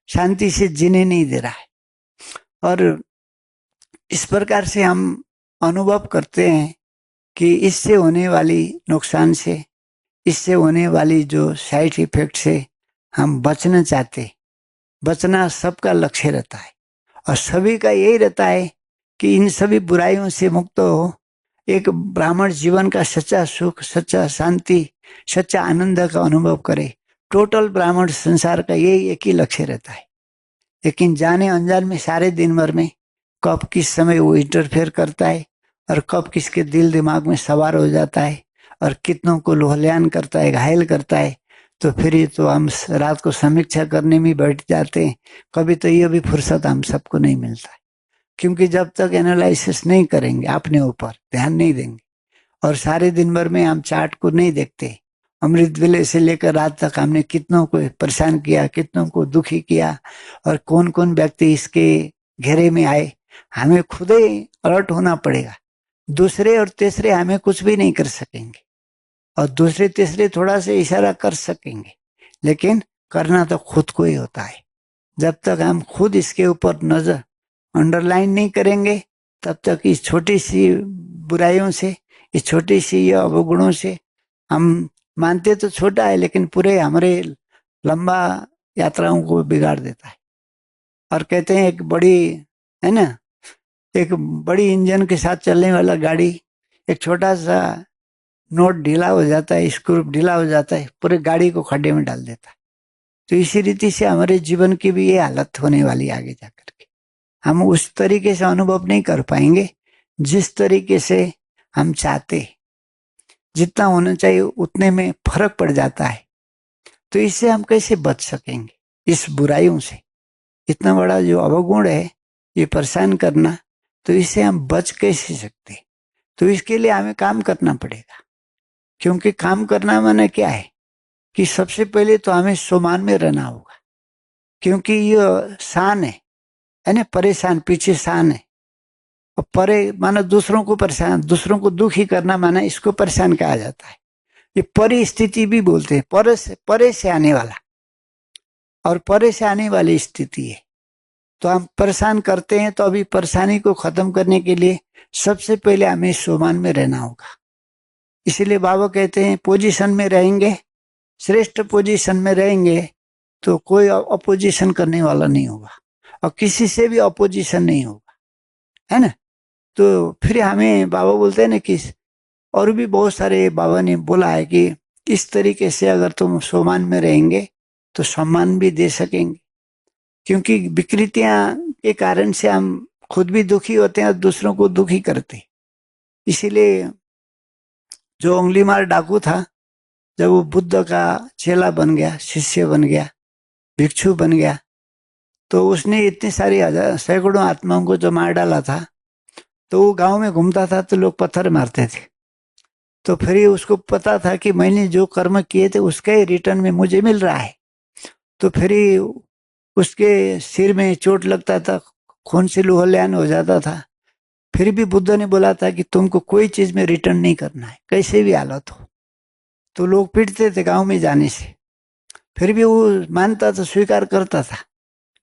शांति से जीने नहीं दे रहा है, और इस प्रकार से हम अनुभव करते हैं कि इससे होने वाली नुकसान से, इससे होने वाली जो साइड इफेक्ट से हम बचना चाहते। बचना सबका लक्ष्य रहता है, और सभी का यही रहता है कि इन सभी बुराइयों से मुक्त हो, एक ब्राह्मण जीवन का सच्चा सुख, सच्चा शांति, सच्चा आनंद का अनुभव करे। टोटल ब्राह्मण संसार का यही एक ही लक्ष्य रहता है। लेकिन जाने अनजान में सारे दिन भर में कब किस समय वो इंटरफेयर करता है, और कब किसके दिल दिमाग में सवार हो जाता है, और कितनों को लोहल्यान करता है, घायल करता है। तो फिर ये तो हम रात को समीक्षा करने में बैठ जाते हैं। कभी तो ये भी फुर्सत हम सबको नहीं मिलता है, क्योंकि जब तक एनालिसिस नहीं करेंगे, अपने ऊपर ध्यान नहीं देंगे, और सारे दिन भर में हम चार्ट को नहीं देखते, अमृत वेले से लेकर रात तक हमने कितनों को परेशान किया, कितनों को दुखी किया, और कौन कौन व्यक्ति इसके घेरे में आए, हमें खुद ही अलर्ट होना पड़ेगा। दूसरे और तीसरे हमें कुछ भी नहीं कर सकेंगे, और दूसरे तीसरे थोड़ा से इशारा कर सकेंगे, लेकिन करना तो खुद को ही होता है। जब तक हम खुद इसके ऊपर नजर अंडरलाइन नहीं करेंगे, तब तक इस छोटी सी बुराइयों से, इस छोटी सी अवगुणों से, हम मानते तो छोटा है लेकिन पूरे हमारे लंबा यात्राओं को बिगाड़ देता है। और कहते हैं एक बड़ी, है ना, एक बड़ी इंजन के साथ चलने वाला गाड़ी, एक छोटा सा नोट ढीला हो जाता है, स्क्रू ढीला हो जाता है, पूरे गाड़ी को खड्डे में डाल देता है। तो इसी रीति से हमारे जीवन की भी ये हालत होने वाली आगे जाकर के। हम उस तरीके से अनुभव नहीं कर पाएंगे जिस तरीके से हम चाहते। जितना होना चाहिए उतने में फर्क पड़ जाता है। तो इससे हम कैसे बच सकेंगे, इस बुराइयों से? इतना बड़ा जो अवगुण है ये परेशान करना, तो इससे हम बच कैसे सकते? तो इसके लिए हमें काम करना पड़ेगा। क्योंकि काम करना माने क्या है कि सबसे पहले तो हमें सोमान में रहना होगा, क्योंकि ये शान है ना, परेशान पीछे शान है। और परे माना दूसरों को परेशान, दूसरों को दुखी करना माना इसको परेशान कहा जाता है। ये परिस्थिति भी बोलते हैं, परे से आने वाला, और परे से आने वाली स्थिति है। तो हम परेशान करते हैं, तो अभी परेशानी को खत्म करने के लिए सबसे पहले हमें सोमान में रहना होगा। इसीलिए बाबा कहते हैं पोजीशन में रहेंगे, श्रेष्ठ पोजीशन में रहेंगे तो कोई अपोजिशन करने वाला नहीं होगा, और किसी से भी अपोजिशन नहीं होगा, है ना। तो फिर हमें बाबा बोलते हैं ना कि, और भी बहुत सारे बाबा ने बोला है कि इस तरीके से अगर तुम सोमान में रहेंगे तो सम्मान भी दे सकेंगे, क्योंकि विकृतियां के कारण से हम खुद भी दुखी होते हैं और दूसरों को दुखी करते हैं। इसीलिए जो उंगली मार डाकू था, जब वो बुद्ध का चेला बन गया, शिष्य बन गया, भिक्षु बन गया, तो उसने इतनी सारी सैकड़ों आत्माओं को जो मार डाला था, तो वो गांव में घूमता था तो लोग पत्थर मारते थे। तो फिर ये उसको पता था कि मैंने जो कर्म किए थे उसका ही रिटर्न में मुझे मिल रहा है। तो फिर ही उसके सिर में चोट लगता था, खून से लुहल्यान हो जाता था। फिर भी बुद्ध ने बोला था कि तुमको कोई चीज में रिटर्न नहीं करना है, कैसे भी हालत हो। तो लोग पीटते थे गांव में जाने से, फिर भी वो मानता था, स्वीकार करता था,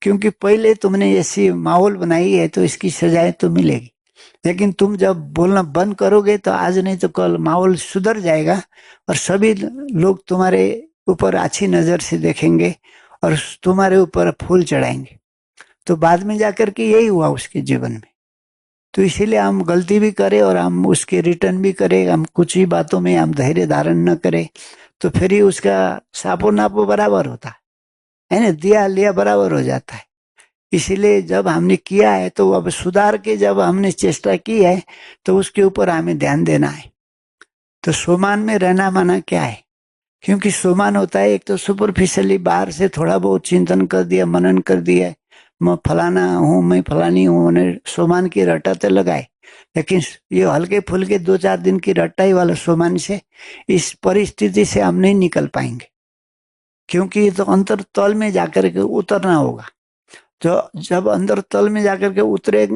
क्योंकि पहले तुमने ऐसी माहौल बनाई है तो इसकी सजाएं तो मिलेगी। लेकिन तुम जब बोलना बंद करोगे तो आज नहीं तो कल माहौल सुधर जाएगा और सभी लोग तुम्हारे ऊपर अच्छी नजर से देखेंगे और तुम्हारे ऊपर फूल चढ़ाएंगे। तो बाद में जाकर के यही हुआ उसके जीवन में। तो इसीलिए हम गलती भी करें और हम उसके रिटर्न भी करें, हम कुछ ही बातों में हम धैर्य धारण न करें, तो फिर ही उसका सापो नापो बराबर होता है ना, दिया लिया बराबर हो जाता है। इसीलिए जब हमने किया है तो अब सुधार के जब हमने चेष्टा की है तो उसके ऊपर हमें ध्यान देना है। तो सोमान में रहना माना क्या है? क्योंकि सोमान होता है एक तो सुपरफिशियली बाहर से थोड़ा बहुत चिंतन कर दिया, मनन कर दिया, मैं फलाना हूँ, मैं फलानी हूँ, उन्हें सोमान की रट्टा तो लगाए। लेकिन ये हल्के फुल्के 2-4 दिन की रट्टाई वाला सोमान से इस परिस्थिति से हम नहीं निकल पाएंगे, क्योंकि ये तो अंतर तल में जाकर के उतरना होगा। तो जब अंदर तल में जाकर के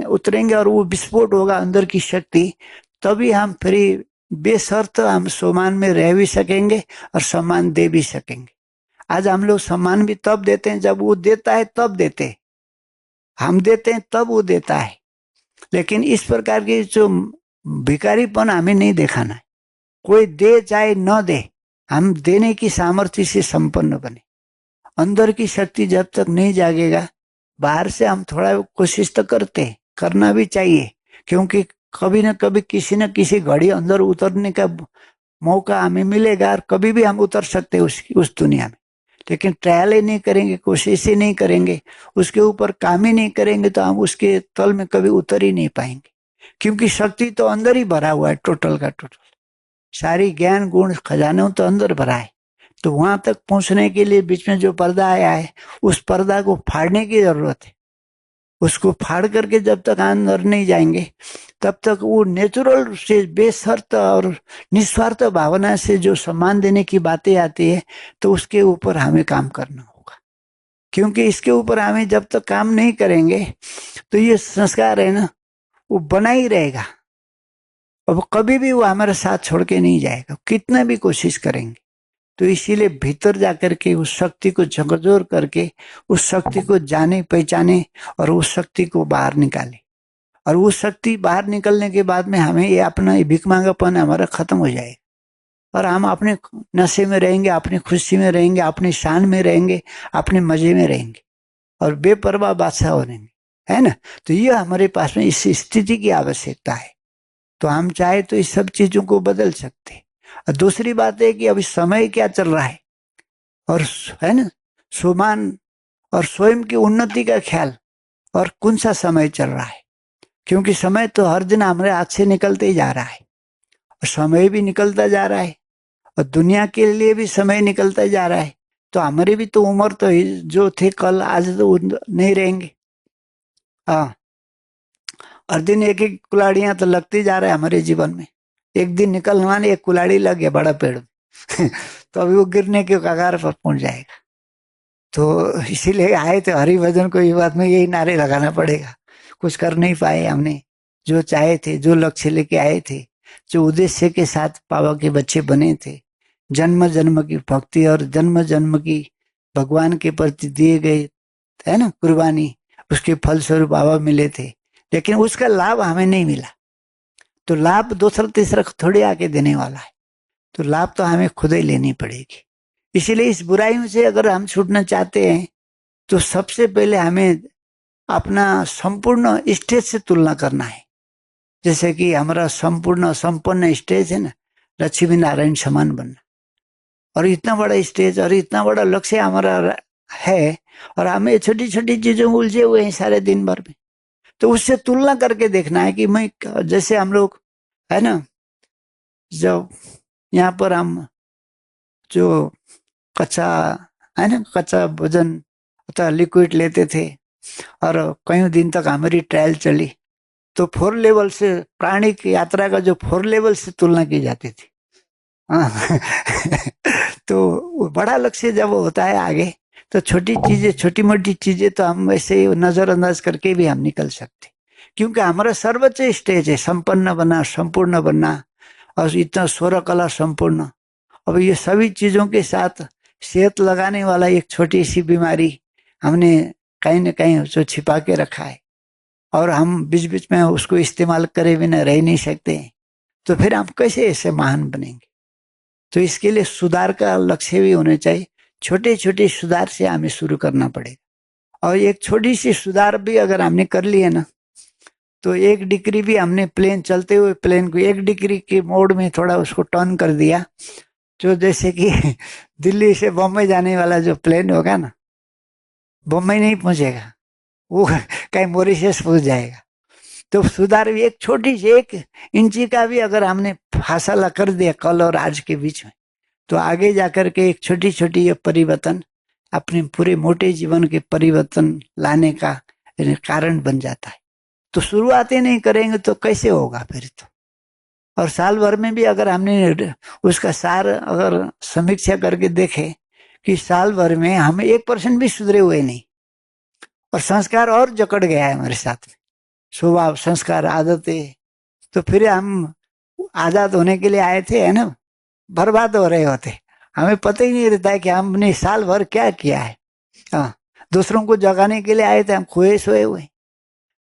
उतरेंगे और वो विस्फोट होगा अंदर की शक्ति, तभी हम फिर बेशर्त हम सम्मान में रह भी सकेंगे और सम्मान दे भी सकेंगे। आज हम लोग सम्मान भी तब देते हैं जब वो देता है, तब देते हैं, हम देते हैं तब वो देता है। लेकिन इस प्रकार की जो भिखारीपन हमें नहीं दिखाना है। कोई दे चाहे न दे, हम देने की सामर्थ्य से संपन्न बने। अंदर की शक्ति जब तक नहीं जागेगा, बाहर से हम थोड़ा कोशिश तो करते, करना भी चाहिए, क्योंकि कभी न कभी किसी न किसी घड़ी अंदर उतरने का मौका हमें मिलेगा और कभी भी हम उतर सकते हैं उस दुनिया में। लेकिन ट्रायल ही नहीं करेंगे, कोशिश ही नहीं करेंगे, उसके ऊपर काम ही नहीं करेंगे, तो हम उसके तल में कभी उतर ही नहीं पाएंगे। क्योंकि शक्ति तो अंदर ही भरा हुआ है, टोटल का टोटल, सारी ज्ञान गुण खजाना तो अंदर भरा है। तो वहां तक पहुंचने के लिए बीच में जो पर्दा आया है, उस पर्दा को फाड़ने की जरूरत है। उसको फाड़ करके जब तक अंदर नहीं जाएंगे, तब तक वो नेचुरल से बेशर्त और निस्वार्थ भावना से जो सम्मान देने की बातें आती है, तो उसके ऊपर हमें काम करना होगा। क्योंकि इसके ऊपर हमें जब तक काम नहीं करेंगे तो ये संस्कार है ना, वो बना ही रहेगा। अब कभी भी वो हमारे साथ छोड़ के नहीं जाएगा, कितना भी कोशिश करेंगे। तो इसीलिए भीतर जाकर के उस शक्ति को झकझोर करके उस शक्ति को जाने पहचाने और उस शक्ति को बाहर निकाले। और वो शक्ति बाहर निकलने के बाद में हमें ये अपना भिख मांगापन हमारा खत्म हो जाएगा और हम अपने नशे में रहेंगे, अपनी खुशी में रहेंगे, अपनी शान में रहेंगे, अपने मजे में रहेंगे और बेपरवाह बादशाह हो रहेंगे, है ना। तो ये हमारे पास में इस स्थिति की आवश्यकता है। तो हम चाहे तो इस सब चीजों को बदल सकते हैं। और दूसरी बात है कि अभी समय क्या चल रहा है, और है ना, सुमान और स्वयं की उन्नति का ख्याल, और कौन सा समय चल रहा है। क्योंकि समय तो हर दिन हमारे हाथ से निकलते ही जा रहा है, और समय भी निकलता जा रहा है, और दुनिया के लिए भी समय निकलता जा रहा है। तो हमारी भी तो उम्र तो जो थे कल, आज तो नहीं रहेंगे। हाँ, हर दिन एक एक कुलाड़ियां तो लगती जा रहा है हमारे जीवन में। एक दिन निकलना नहीं, एक कुलाड़ी लग गया बड़ा पेड़ तो अभी वो गिरने के कगार पर पहुंच जाएगा। तो इसीलिए आए थे हरिभजन को ये बात में यही नारे लगाना पड़ेगा। कुछ कर नहीं पाए हमने, जो चाहे थे, जो लक्ष्य लेके आए थे, जो उद्देश्य के साथ बाबा के बच्चे बने थे, जन्म जन्म की भक्ति और जन्म जन्म की भगवान के प्रति दिए गए, है ना, कुर्बानी, उसके फलस्वरूप बाबा मिले थे। लेकिन उसका लाभ हमें नहीं मिला। तो लाभ दूसरा तीसरा थोड़ी आके देने वाला है, तो लाभ तो हमें खुद ही लेनी पड़ेगी। इसीलिए इस बुराइयों से अगर हम छूटना चाहते हैं तो सबसे पहले हमें अपना संपूर्ण स्टेज से तुलना करना है। जैसे कि हमारा संपूर्ण संपन्न स्टेज है ना, लक्ष्मी नारायण समान बनना। और इतना बड़ा स्टेज और इतना बड़ा लक्ष्य हमारा है, और हमें छोटी छोटी चीजों में उलझे हुए हैं सारे दिन भर में। तो उससे तुलना करके देखना है कि मैं, जैसे हम लोग है ना, जब यहाँ पर हम जो कच्चा है ना, कच्चा भोजन अथवा लिक्विड लेते थे और कई दिन तक हमारी ट्रायल चली, तो 4 लेवल से प्राणी की यात्रा का जो 4 लेवल से तुलना की जाती थी। हाँ। तो बड़ा लक्ष्य जब होता है आगे, तो छोटी चीजें, छोटी मोटी चीजें तो हम वैसे ही नजरअंदाज करके भी हम निकल सकते, क्योंकि हमारा सर्वोच्च स्टेज है संपन्न बनना, संपूर्ण बनना, और इतना 16 कला संपूर्ण। अब ये सभी चीजों के साथ सेहत लगाने वाला एक छोटी सी बीमारी हमने कहीं ना कहीं उसको छिपा के रखा है, और हम बीच बीच में उसको इस्तेमाल करे बिना रह नहीं सकते, तो फिर हम कैसे ऐसे महान बनेंगे? तो इसके लिए सुधार का लक्ष्य भी होना चाहिए। छोटे छोटे सुधार से हमें शुरू करना पड़ेगा, और एक छोटी सी सुधार भी अगर हमने कर ली है ना, तो 1 डिग्री भी हमने प्लेन, चलते हुए प्लेन को 1 डिग्री के मोड में थोड़ा उसको टर्न कर दिया, जो जैसे कि दिल्ली से बम्बई जाने वाला जो प्लेन होगा ना, बम्बई नहीं पहुंचेगा, वो कहीं मॉरिशस पहुंच जाएगा। तो सुधार भी एक छोटी सी 1 इंची का भी अगर हमने फासला कर दिया कल और आज के बीच में, तो आगे जाकर के एक छोटी छोटी ये परिवर्तन अपने पूरे मोटे जीवन के परिवर्तन लाने का कारण बन जाता है। तो शुरुआत ही नहीं करेंगे तो कैसे होगा फिर? तो और साल भर में भी अगर हमने उसका सार अगर समीक्षा करके देखे कि साल भर में हम 1% भी सुधरे हुए नहीं, और संस्कार और जकड़ गया है हमारे साथ में, स्वभाव, संस्कार, आदतें, तो फिर हम आजाद होने के लिए आए थे, है ना, बर्बाद हो रहे होते। हमें पता ही नहीं रहता है कि हमने साल भर क्या किया है। हाँ, दूसरों को जगाने के लिए आए थे, हम खोए सोए हुए,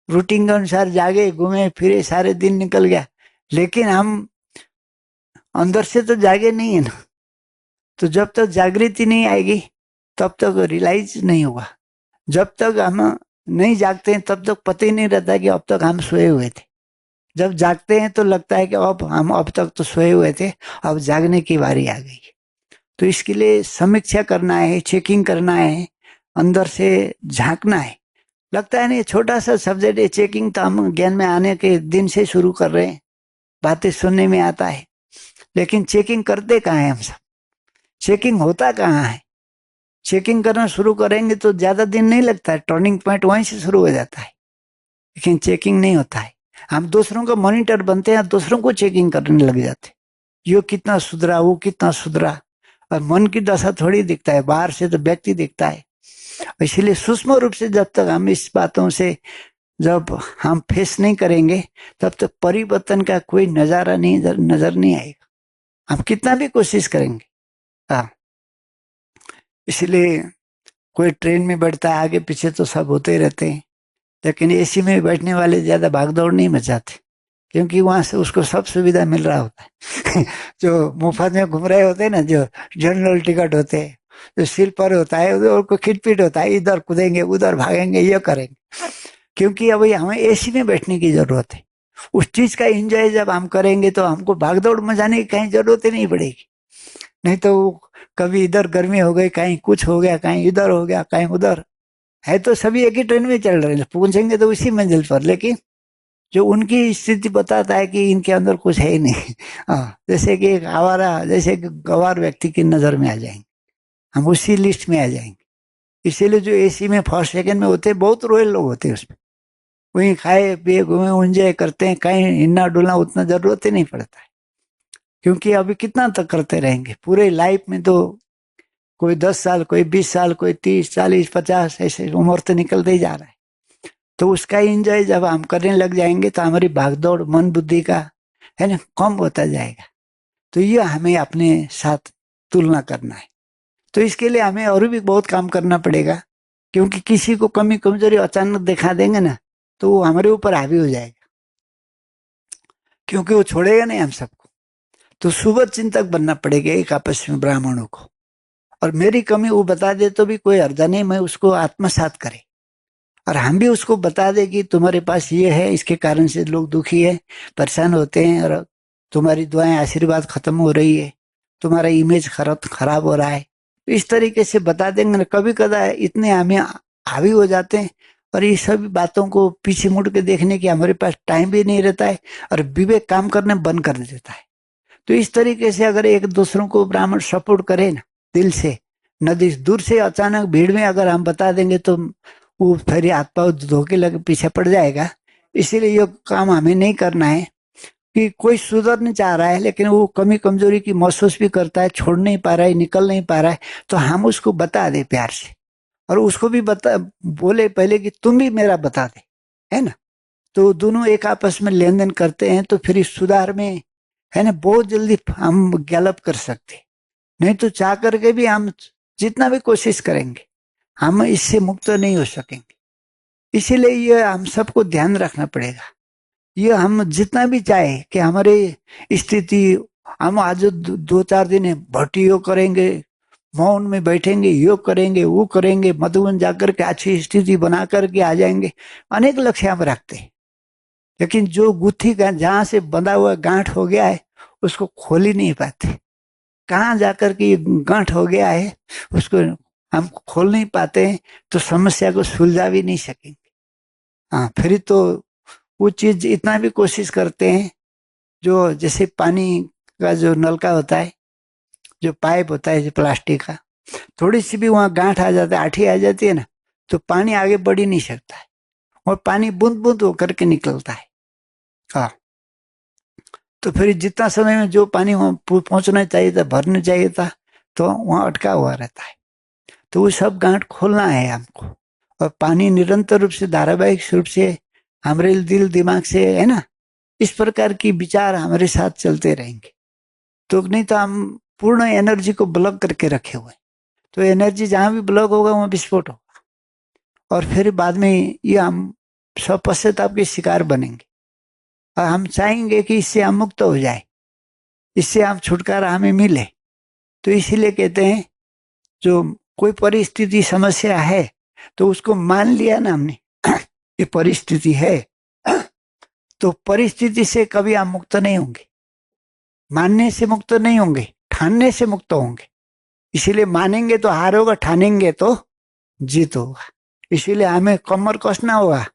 रूटीन के अनुसार जागे, घूमे फिरे, सारे दिन निकल गया, लेकिन हम अंदर से तो जागे नहीं है ना। तो जब तक जागृति नहीं आएगी तब तक रियलाइज नहीं होगा। जब तक हम नहीं जागते हैं तब तक पता ही नहीं रहता कि अब तक हम सोए हुए थे। जब जागते हैं तो लगता है कि अब तक तो सोए हुए थे, अब जागने की बारी आ गई। तो इसके लिए समीक्षा करना है, चेकिंग करना है, अंदर से झांकना है। लगता है नहीं, छोटा सा सब्जेक्ट है चेकिंग, तो हम ज्ञान में आने के दिन से शुरू कर रहे हैं, बातें सुनने में आता है, लेकिन चेकिंग करते कहाँ है हम सब? चेकिंग होता कहाँ है? चेकिंग करना शुरू करेंगे तो ज्यादा दिन नहीं लगता है, टर्निंग पॉइंट वहीं से शुरू हो जाता है, लेकिन चेकिंग नहीं होता है। हम दूसरों का मॉनिटर बनते हैं, दूसरों को चेकिंग करने लग जाते, ये कितना सुधरा, वो कितना सुधरा, और मन की दशा थोड़ी दिखता है, बाहर से तो व्यक्ति दिखता है। इसलिए सूक्ष्म रूप से जब तक हम इस बातों से जब हम फेस नहीं करेंगे तब तक परिवर्तन का कोई नजारा नहीं नजर नहीं आएगा, हम कितना भी कोशिश करेंगे। हाँ, इसलिए कोई ट्रेन में बैठता है, आगे पीछे तो सब होते ही रहते हैं, लेकिन एसी में बैठने वाले ज्यादा भागदौड़ नहीं मचाते, क्योंकि वहां से उसको सब सुविधा मिल रहा होता है। जो मुफ्त में घूम रहे होते हैं ना, जो जनरल टिकट होते हैं, जो स्लीपर होता है, उधर को खिटपिट होता है, इधर कूदेंगे उधर भागेंगे, ये करेंगे, क्योंकि अभी हमें एसी में बैठने की जरूरत है। उस चीज का एंजॉय जब हम करेंगे तो हमको भागदौड़ मचाने की कहीं जरूरत ही नहीं पड़ेगी। नहीं तो कभी इधर गर्मी हो गई, कहीं कुछ हो गया, कहीं इधर हो गया, कहीं उधर, है तो सभी एक ही ट्रेन में चल रहे हैं, पहुंचेंगे तो उसी मंजिल पर, लेकिन जो उनकी स्थिति बताता है कि इनके अंदर कुछ है ही नहीं। हाँ, जैसे कि एक आवारा, जैसे कि गवार व्यक्ति की नजर में आ जाएंगे, हम उसी लिस्ट में आ जाएंगे। इसीलिए जो एसी में फर्स्ट सेकंड में होते हैं, बहुत रॉयल लोग होते हैं उसमें, वहीं खाए पिए घूमे एंजॉय करते हैं, कहीं हिलना डुलना उतना जरूरत ही नहीं पड़ता है, क्योंकि अभी कितना तक करते रहेंगे पूरे लाइफ में? तो कोई 10 साल, कोई 20 साल, कोई 30, 40, 50, ऐसे उम्र तो निकलते ही जा रहा है। तो उसका एंजॉय जब हम करने लग जाएंगे तो हमारी भागदौड़ मन बुद्धि का है ना कम होता जाएगा। तो ये हमें अपने साथ तुलना करना है। तो इसके लिए हमें और भी बहुत काम करना पड़ेगा, क्योंकि किसी को कमी कमजोरी अचानक दिखा देंगे ना तो वो हमारे ऊपर हावी हो जाएगा, क्योंकि वो छोड़ेगा नहीं हम सबको। तो शुभ चिंतक बनना पड़ेगा एक आपस में ब्राह्मणों को, और मेरी कमी वो बता दे तो भी कोई हर्जा नहीं, मैं उसको आत्मसात करे, और हम भी उसको बता दे कि तुम्हारे पास ये है, इसके कारण से लोग दुखी है, परेशान होते हैं, और तुम्हारी दुआएं आशीर्वाद खत्म हो रही है, तुम्हारा इमेज खराब हो रहा है। इस तरीके से बता देंगे ना। कभी कदा इतने हमें हावी हो जाते हैं और ये सभी बातों को पीछे मुड़ के देखने की हमारे पास टाइम भी नहीं रहता है और विवेक काम करने बंद कर देता है। तो इस तरीके से अगर एक दूसरों को ब्राह्मण सपोर्ट करे ना दिल से, नदी दूर से अचानक भीड़ में अगर हम बता देंगे तो वो फिर हाथ पाँव धो के लगे पीछे पड़ जाएगा। इसीलिए ये काम हमें नहीं करना है कि कोई सुधरने चाह रहा है लेकिन वो कमी कमजोरी की महसूस भी करता है, छोड़ नहीं पा रहा है, निकल नहीं पा रहा है, तो हम उसको बता दे प्यार से और उसको भी बता बोले पहले कि तुम भी मेरा बता दे, है ना। तो दोनों एक आपस में लेन देन करते हैं तो फिर इस सुधार में, है ना, बहुत जल्दी हम गैलप कर सकते। नहीं तो चाह करके भी हम जितना भी कोशिश करेंगे हम इससे मुक्त नहीं हो सकेंगे। इसीलिए ये हम सबको ध्यान रखना पड़ेगा। ये हम जितना भी चाहे कि हमारे स्थिति, हम आज 2-4 दिन भट्टी योग करेंगे, मौन में बैठेंगे, योग करेंगे, वो करेंगे, मधुबन जाकर के अच्छी स्थिति बना करके आ जाएंगे, अनेक लक्ष्य हम रखते हैं। लेकिन जो गुत्थी का जहां से बंधा हुआ गांठ हो गया है उसको खोल ही नहीं पाते। कहाँ जाकर के गांठ हो गया है उसको हम खोल नहीं पाते हैं तो समस्या को सुलझा भी नहीं सकेंगे। हाँ, फिर तो वो चीज इतना भी कोशिश करते हैं जो जैसे पानी का जो नलका होता है, जो पाइप होता है जो प्लास्टिक का, थोड़ी सी भी वहां गांठ आ जाता है, आठी आ जाती है ना, तो पानी आगे बढ़ ही नहीं सकता है और पानी बूंद बूंद होकर के निकलता है। हाँ, तो फिर जितना समय में जो पानी वहां पहुंचना चाहिए था, भरना चाहिए था, तो वहां अटका हुआ रहता है। तो वो सब गांठ खोलना है हमको और पानी निरंतर रूप से धारावाहिक रूप से हमारे दिल दिमाग से, है ना, इस प्रकार की विचार हमारे साथ चलते रहेंगे। तो नहीं तो हम पूर्ण एनर्जी को ब्लॉक करके रखे हुए, तो एनर्जी जहां भी ब्लॉक होगा वहां विस्फोट होगा और फिर बाद में ये हम सब पश्चाताप के शिकार बनेंगे और हम चाहेंगे कि इससे हम मुक्त हो जाए, इससे हम छुटकारा हमें मिले। तो इसीलिए कहते हैं जो कोई परिस्थिति समस्या है तो उसको मान लिया ना हमने ये परिस्थिति है, तो परिस्थिति से कभी हम मुक्त नहीं होंगे, मानने से मुक्त नहीं होंगे, ठानने से मुक्त होंगे। इसीलिए मानेंगे तो हार होगा, ठानेंगे तो जीत होगा। इसीलिए हमें कमर कसना होगा,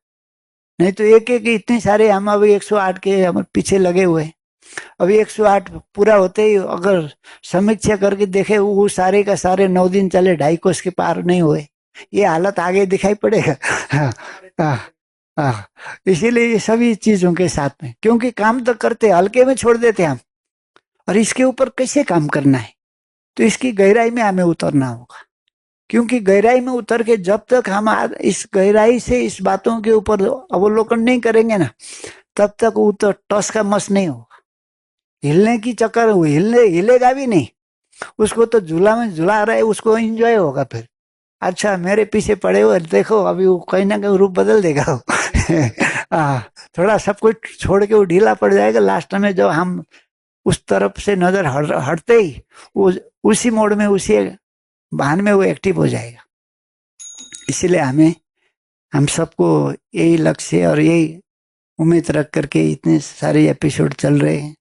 नहीं तो एक एक इतने सारे हम अभी 108 के हम पीछे लगे हुए हैं। अभी 108 पूरा होते ही अगर समीक्षा करके देखे वो सारे का सारे 9 दिन चले 2.5 कोस के पार नहीं हुए, ये हालत आगे दिखाई पड़ेगा। हाँ, हाँ, हाँ। इसीलिए ये सभी चीजों के साथ में, क्योंकि काम तो करते हल्के में छोड़ देते हम, और इसके ऊपर कैसे काम करना है तो इसकी गहराई में हमें उतरना होगा। क्योंकि गहराई में उतर के जब तक हम इस गहराई से इस बातों के ऊपर अवलोकन नहीं करेंगे ना, तब तक वो तो टस का मस नहीं होगा। हिलने की चक्कर हिलेगा भी नहीं, उसको तो झूला में झूला रहा है, उसको एंजॉय होगा फिर। अच्छा मेरे पीछे पड़े हुए देखो, अभी वो कहीं ना कहीं रूप बदल देगा वो। थोड़ा सब कुछ छोड़ के वो ढीला पड़ जाएगा। लास्ट में जब हम उस तरफ से नजर हटते ही वो उसी मोड में, उसी बहान में वो एक्टिव हो जाएगा। इसीलिए हम सबको यही लक्ष्य और यही उम्मीद रख करके इतने सारे एपिसोड चल रहे हैं,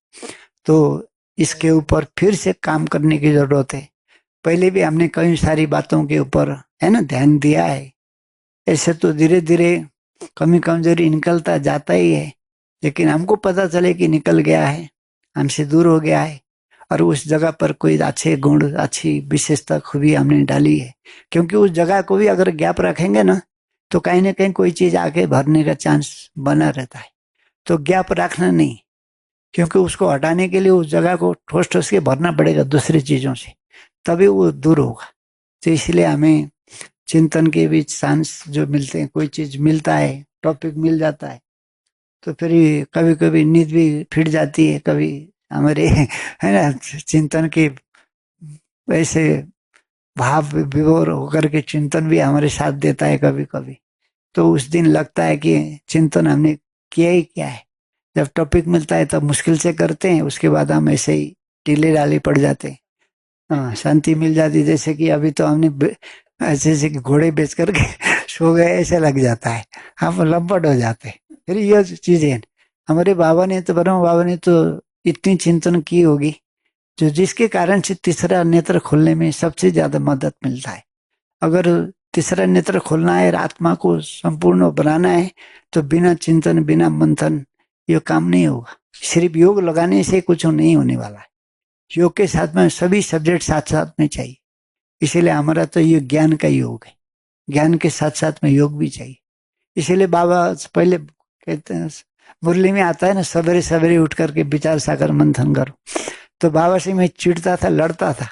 तो इसके ऊपर फिर से काम करने की जरूरत है। पहले भी हमने कई सारी बातों के ऊपर, है ना, ध्यान दिया है। ऐसे तो धीरे धीरे कमी कमजोरी निकलता जाता ही है, लेकिन हमको पता चले कि निकल गया है, हमसे दूर हो गया है, और उस जगह पर कोई अच्छे गुण, अच्छी विशेषता खूबी हमने डाली है। क्योंकि उस जगह को भी अगर गैप रखेंगे ना तो कहीं ना कहीं कोई चीज आके भरने का चांस बना रहता है। तो गैप रखना नहीं, क्योंकि उसको हटाने के लिए उस जगह को ठोस ठोस के भरना पड़ेगा दूसरी चीजों से, तभी वो दूर होगा। तो इसलिए हमें चिंतन के बीच चांस जो मिलते हैं, कोई चीज मिलता है, टॉपिक मिल जाता है, तो फिर कभी कभी नींद भी फिट जाती है, कभी हमारे, है ना, चिंतन के वैसे भाव विभोर होकर के चिंतन भी हमारे साथ देता है कभी कभी। तो उस दिन लगता है कि चिंतन हमने किया ही क्या है। जब टॉपिक मिलता है तब मुश्किल से करते हैं, उसके बाद हम ऐसे ही ढीले ढाले पड़ जाते हैं। हाँ, शांति मिल जाती। जैसे कि अभी तो हमने ऐसे ऐसे घोड़े बेच करके सो गए ऐसे लग जाता है, हम लंपट हो जाते हैं। फिर ये चीजें हमारे बाबा ने तो, ब्रह्म बाबा ने तो इतनी चिंतन की होगी जो जिसके कारण से तीसरा नेत्र खोलने में सबसे ज्यादा मदद मिलता है। अगर तीसरा नेत्र खोलना है, आत्मा को संपूर्ण बनाना है, तो बिना चिंतन बिना मंथन ये काम नहीं होगा। सिर्फ योग लगाने से कुछ नहीं होने वाला है। योग के साथ में सभी सब्जेक्ट साथ साथ में चाहिए। इसीलिए हमारा तो ये ज्ञान का योग है, ज्ञान के साथ साथ में योग भी चाहिए। इसीलिए बाबा पहले कहते हैं, मुरली में आता है ना, सवेरे सवेरे उठ करके विचार सागर मंथन करो। तो बाबा से मैं चिढ़ता था, लड़ता था,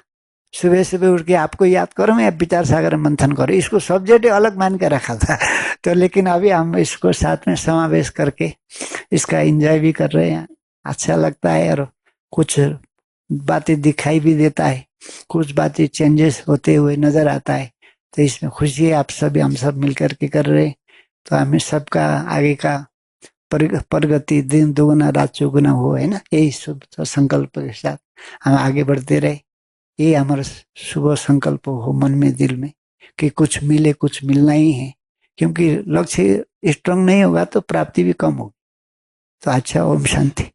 सुबह सुबह उठ के आपको याद करो, मैं विचार सागर मंथन करो, इसको सब्जेक्ट अलग मान के रखा था। तो लेकिन अभी हम इसको साथ में समावेश करके इसका एंजॉय भी कर रहे हैं, अच्छा लगता है। और कुछ बातें दिखाई भी देता है, कुछ बातें चेंजेस होते हुए नजर आता है। तो इसमें खुशी है, आप सभी हम सब मिलकर के कर रहे हैं। तो हमें सबका आगे का प्रगति दिन दोगुना रात चौगुना हो, है ना, यही शुभ संकल्प के साथ हम आगे बढ़ते रहे। ये हमारा शुभ संकल्प हो मन में, दिल में, कि कुछ मिले, कुछ मिलना ही है। क्योंकि लक्ष्य स्ट्रांग नहीं होगा तो प्राप्ति भी कम होगी। तो अच्छा, ओम शांति।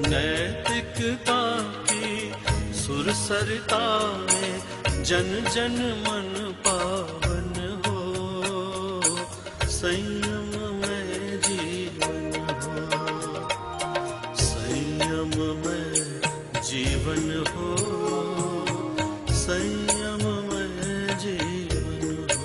नैतिकता की सुरसरिता में जन जन मन पावन हो, संयम में जीवन हो, संयम में जीवन हो, संयम में जीवन हो।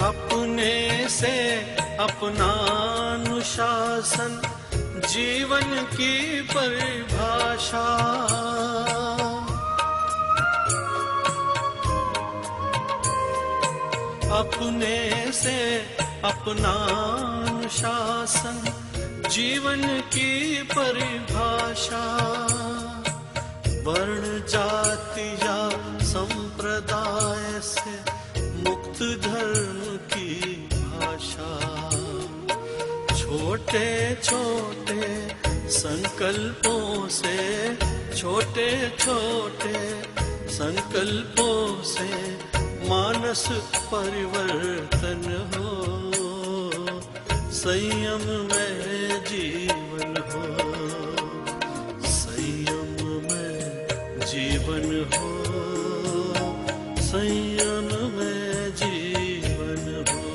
अपने से अपना अनुशासन जीवन की परिभाषा, अपने से अपना अनुशासन जीवन की परिभाषा, वर्ण जाति या संप्रदाय से मुक्त धर्म की भाषा, छोटे छोटे संकल्पों से, छोटे छोटे संकल्पों से मानस परिवर्तन हो, संयम में जीवन हो, संयम में जीवन हो, संयम में जीवन हो।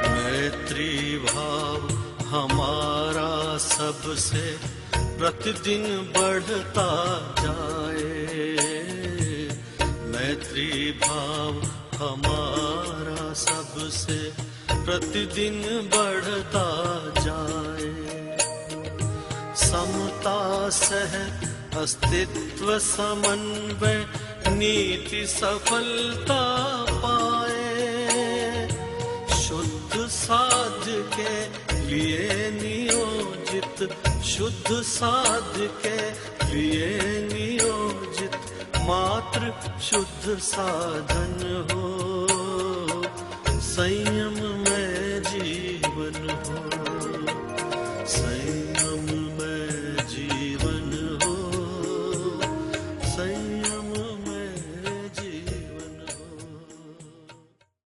मैत्री भाव हमारा सबसे प्रतिदिन बढ़ता जाए, मैत्री भाव हमारा सबसे प्रतिदिन बढ़ता जाए, समता सह अस्तित्व समन्वय नीति सफलता पाए, शुद्ध साध्य के लिए नियोजित, शुद्ध साध्य के लिए नियोजित मात्र शुद्ध साधन हो, संयम में जीवन हो।